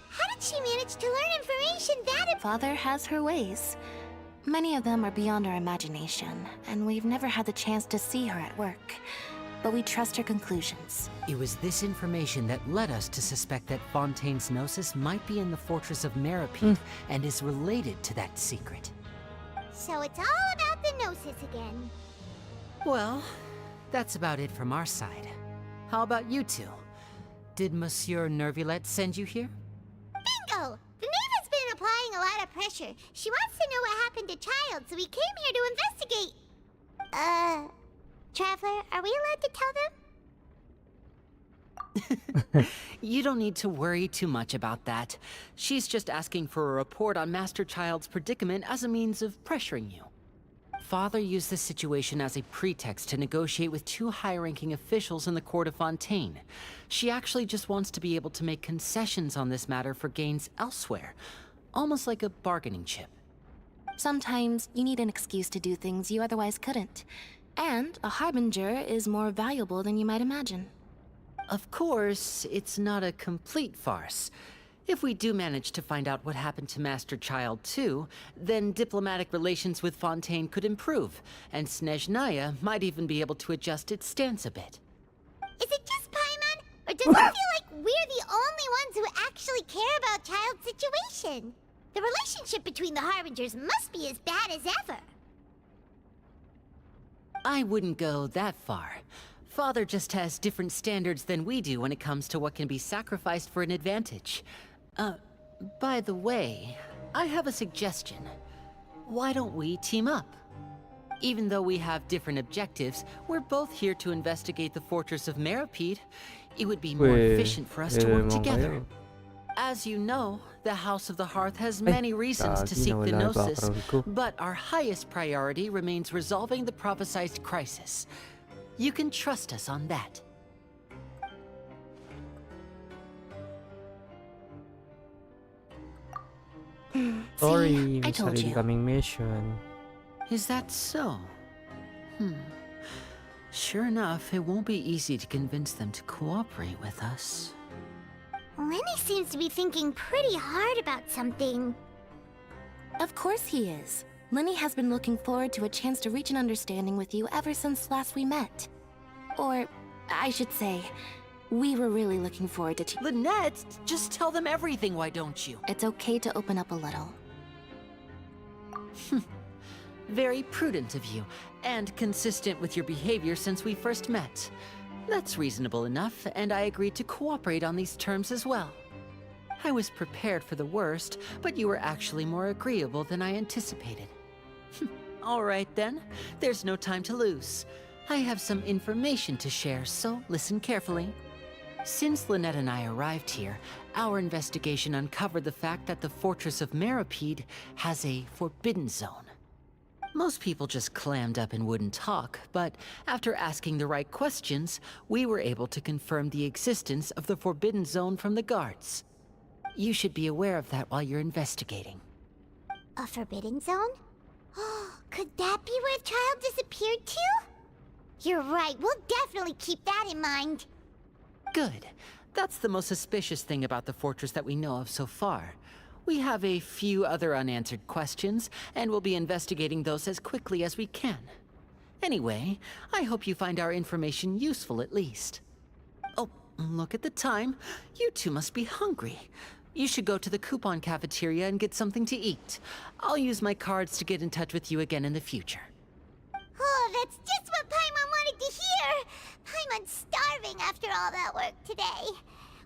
How did she manage to learn information that...
Father has her ways. Many of them are beyond our imagination, and we've never had the chance to see her at work.
but we trust her conclusions.
It was this information that led us to suspect that Fontaine's Gnosis might be in the fortress of Meropide and is related to that secret.
So it's all about the Gnosis again.
Well, that's about it from our side. How about you two? Did Monsieur Nervulet send you here?
Bingo! The Knave has been applying a lot of pressure. She wants to know what happened to Child, so we came here to investigate. Traveler, are we allowed to tell them?
You don't need to worry too much about that. She's just asking for a report on Master Child's predicament as a means of pressuring you. Father used this situation as a pretext to negotiate with two high-ranking officials in the court of Fontaine. She actually just wants to be able to make concessions on this matter for gains elsewhere, almost like a bargaining chip.
Sometimes you need an excuse to do things you otherwise couldn't. And a harbinger is more valuable than you might imagine.
Of course, it's not a complete farce. If we do manage to find out what happened to Master Child too, then diplomatic relations with Fontaine could improve, and Snezhnaya might even be able to adjust its stance a bit.
Is it just Paimon, or does it feel like we're the only ones who actually care about Child's situation? The relationship between the Harbingers must be as bad as ever.
I wouldn't go that far. Father just has different standards than we do when it comes to what can be sacrificed for an advantage. By the way, I have a suggestion. Why don't we team up? Even though we have different objectives, we're both here to investigate the fortress of Meropide. It would be more efficient for us to work together. As you know, the House of the Hearth has many reasons to seek the Gnosis, but our highest priority remains resolving the prophesized crisis. You can trust us on that.
Sorry,
I
may
told
sarili
you.
kaming mission.
Is that so? Sure enough, it won't be easy to convince them to cooperate with us.
Lenny seems to be thinking pretty hard about something.
Of course he is. Lenny has been looking forward to a chance to reach an understanding with you ever since last we met. Or, I should say, we were really looking forward to
Lynette, just tell them everything, why don't you?
It's okay to open up a little.
Very prudent of you, and consistent with your behavior since we first met. That's reasonable enough, and I agreed to cooperate on these terms as well. I was prepared for the worst, but you were actually more agreeable than I anticipated. All right then, there's no time to lose. I have some information to share, so listen carefully. Since Lynette and I arrived here, our investigation uncovered the fact that the fortress of Meropide has a forbidden zone. Most people just clammed up and wouldn't talk, but after asking the right questions, we were able to confirm the existence of the forbidden zone from the guards. You should be aware of that while you're investigating.
A forbidden zone? Could that be where Child disappeared to? You're right, we'll definitely keep that in mind.
Good. That's the most suspicious thing about the fortress that we know of so far. We have a few other unanswered questions, and we'll be investigating those as quickly as we can. Anyway, I hope you find our information useful at least. Oh, look at the time. You two must be hungry. You should go to the coupon cafeteria and get something to eat. I'll use my cards to get in touch with you again in the future.
Oh, that's just what Paimon wanted to hear! Paimon's starving after all that work today.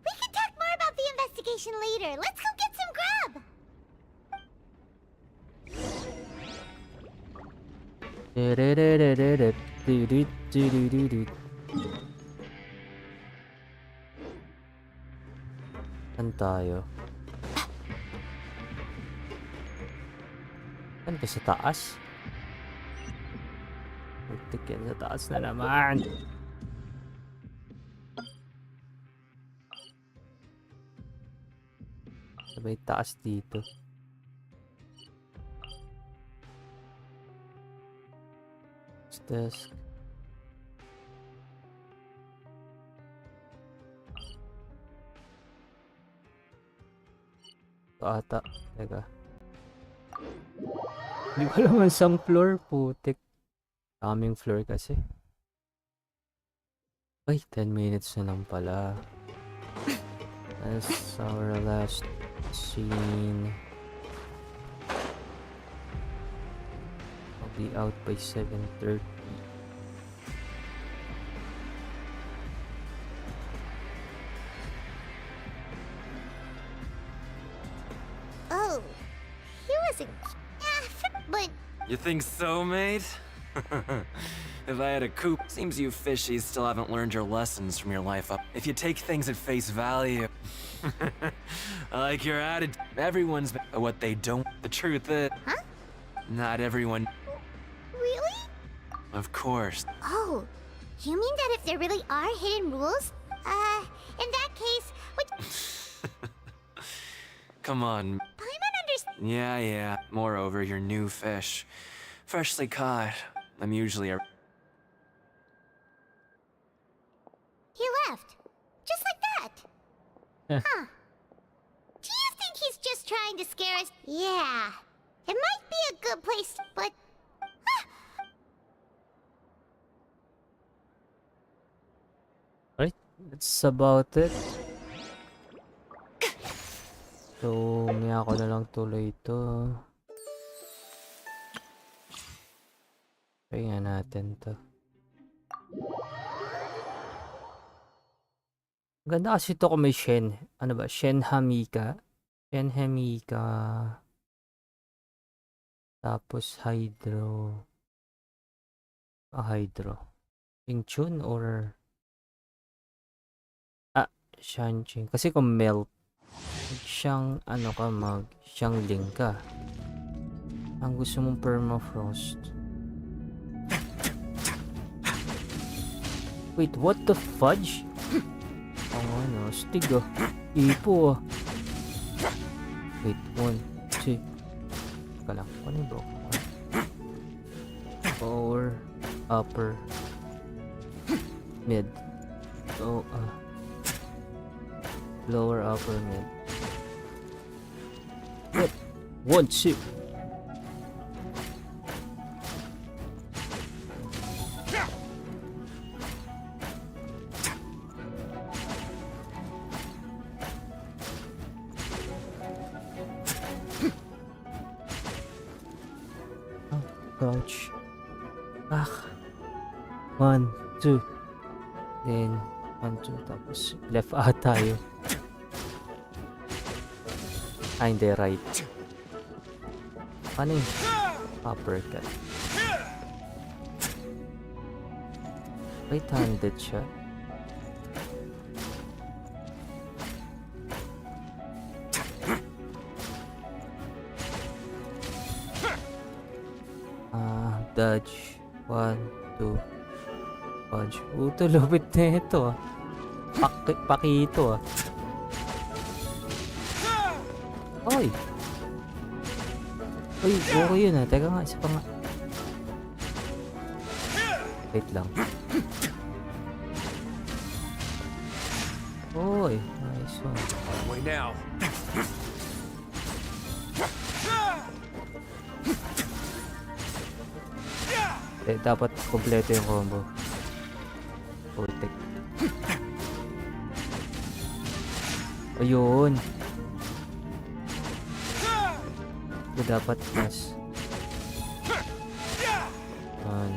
We can talk more about the investigation later. Let's go get some grub!
Saan tayo? Saan ba sa taas? Putik yan, sa taas na naman. Sabay taas dito. Desk. Ito ata. Teka. Hindi ko alam ang isang floor. Putik. Daming floor kasi. Ay, 10 minutes na lang pala. That's our last scene. I'll be out by 7:30.
Oh, he wasn't. But
You think so, mate? If I had a coup, seems you fishies still haven't learned your lessons from your life up. If you take things at face value. I like your attitude. Everyone's what they don't. The truth is, not everyone.
really?
Of course.
Oh, you mean that if there really are hidden rules? In that case, what?
Come on.
Paimon understands.
Yeah. Moreover, you're new fish. Freshly caught. I'm usually a.
He left, just like that. Huh? Do you think he's just trying to scare us? Yeah, it might be a good place, but.
Right, that's about it. So, maya ko na lang tuloy ito. Try nga natin to. Ganda kasi ito kung may Shen. Ano ba? Shenhamika. Tapos Hydro. Hydro. Yung Jhun or... Shanching. Kasi kung melt, siyang ano ka siyang link ka. Ang gusto mong permafrost. Wait, what the fudge? Ang ano, stig Ipo Wait, 1, 2. Teka lang, ano bro? Lower, upper, mid. So, lower, upper, mid. What? 1, 2. Crouch. 1, 2. Then 1, 2. Tapos left tayo. Hindi, right. Paano yung uppercut? Right-handed siya. Dodge. 1, 2. Punch. Puto, lupit na ito Pakito Oy! Uy, okay yun Teka nga, isa pa nga. Wait lang. Oy, nice one.
Way now.
Dapat kompleto yung combo. Putik. Ayun. Dapat mas.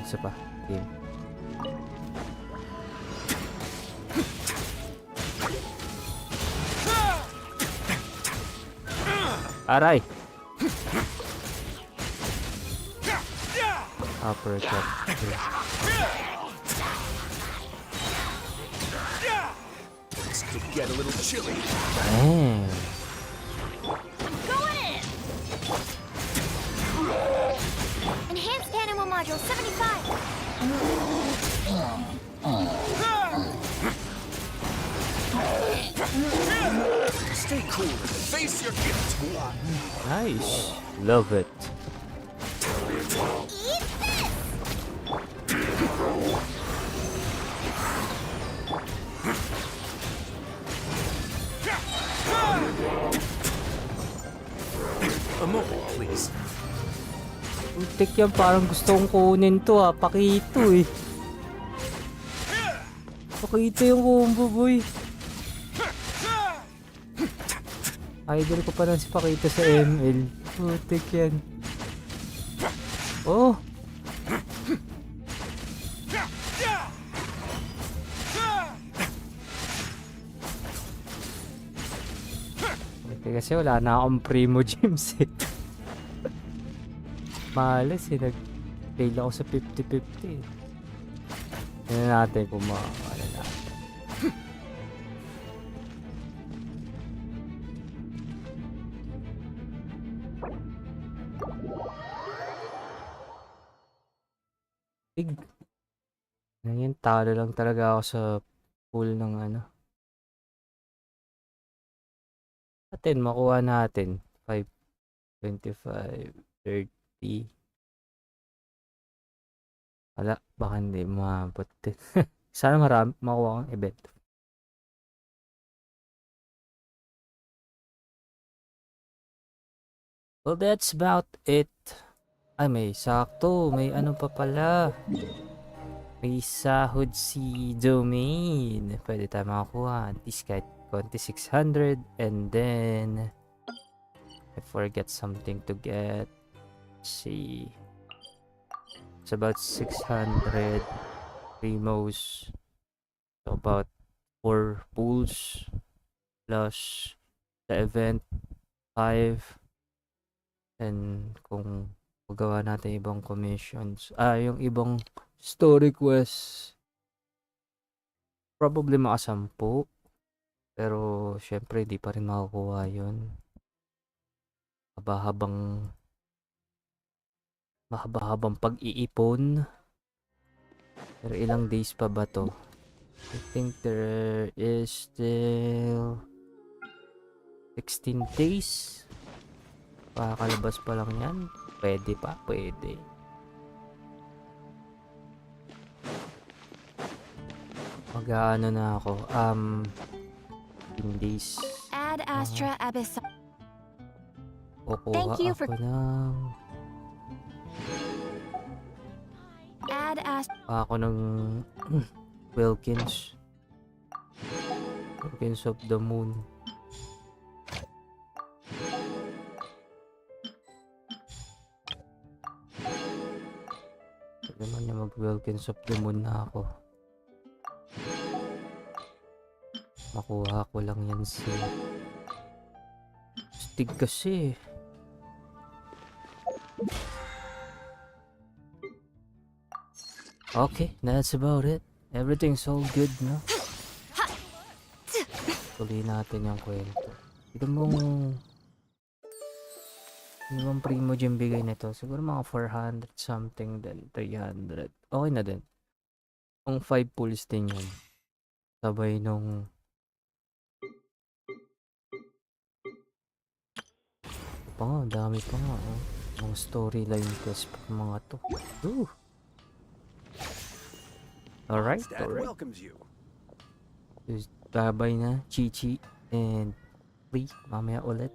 Isa pa. Game. Aray! Uppercut.
This could get a little chilly.
Damn.
Going in! Enhanced animal module 75.
Stay cool and face your gift.
Nice. Love it.
A moment, please.
Putik yan, parang gusto kong kunin to Pakito Pakita yung combo, boy. Idol ko pa lang si Pakita sa ML. Putik yan. Oh! Kasi wala na akong primo gems eh. Malas eh, nag-fail ako sa 50-50 eh. Tignan natin kung makakala natin. Ngayon, talo lang talaga ako sa pool ng ano. Natin, makuha natin. 5, 25, 30. Wala, baka hindi maabot din. Sana marami makuha akong event. Well, that's about it. Ay, may sakto. May ano pa pala. May sahod si domain. Pwede tayo makakuha. At least kahit konti 600. And then I forget something to get. Let's see. It's about 600 primos. So about 4 pools plus the event 5. And kung magawa natin ibang commissions, yung ibang story quests, probably makasampu. Pero syempre di pa rin makukuha yun. Mahahabang pag-iipon. Pero ilang days pa ba to? I think there is still 16 days. Pakakalabas pa lang yan. Pwede pa, pwede. Mag-ano na ako. 15 days.
Ad Astra Abyss.
Kukuha
Thank you for
ako ng...
Ad Astra.
Ako ng Wilkins. Wilkins of the Moon. Pwede naman niya mag-Wilkins of the Moon na ako. Makuha ko lang yan si... Stig kasi. Okay, that's about it. Everything's all good, no? Tuloy natin yung kwento. Ito mong... Ano bang primo gem bigay nito? Siguro mga 400 something din. 300. Okay na din. Kung 5 pulls din yun. Sabay nung... dami pa nga. Oh. Mga storyline quest pa mga to. Ooh. Alright, alright. Babay na, Chichi and Lee. Mamaya ulit.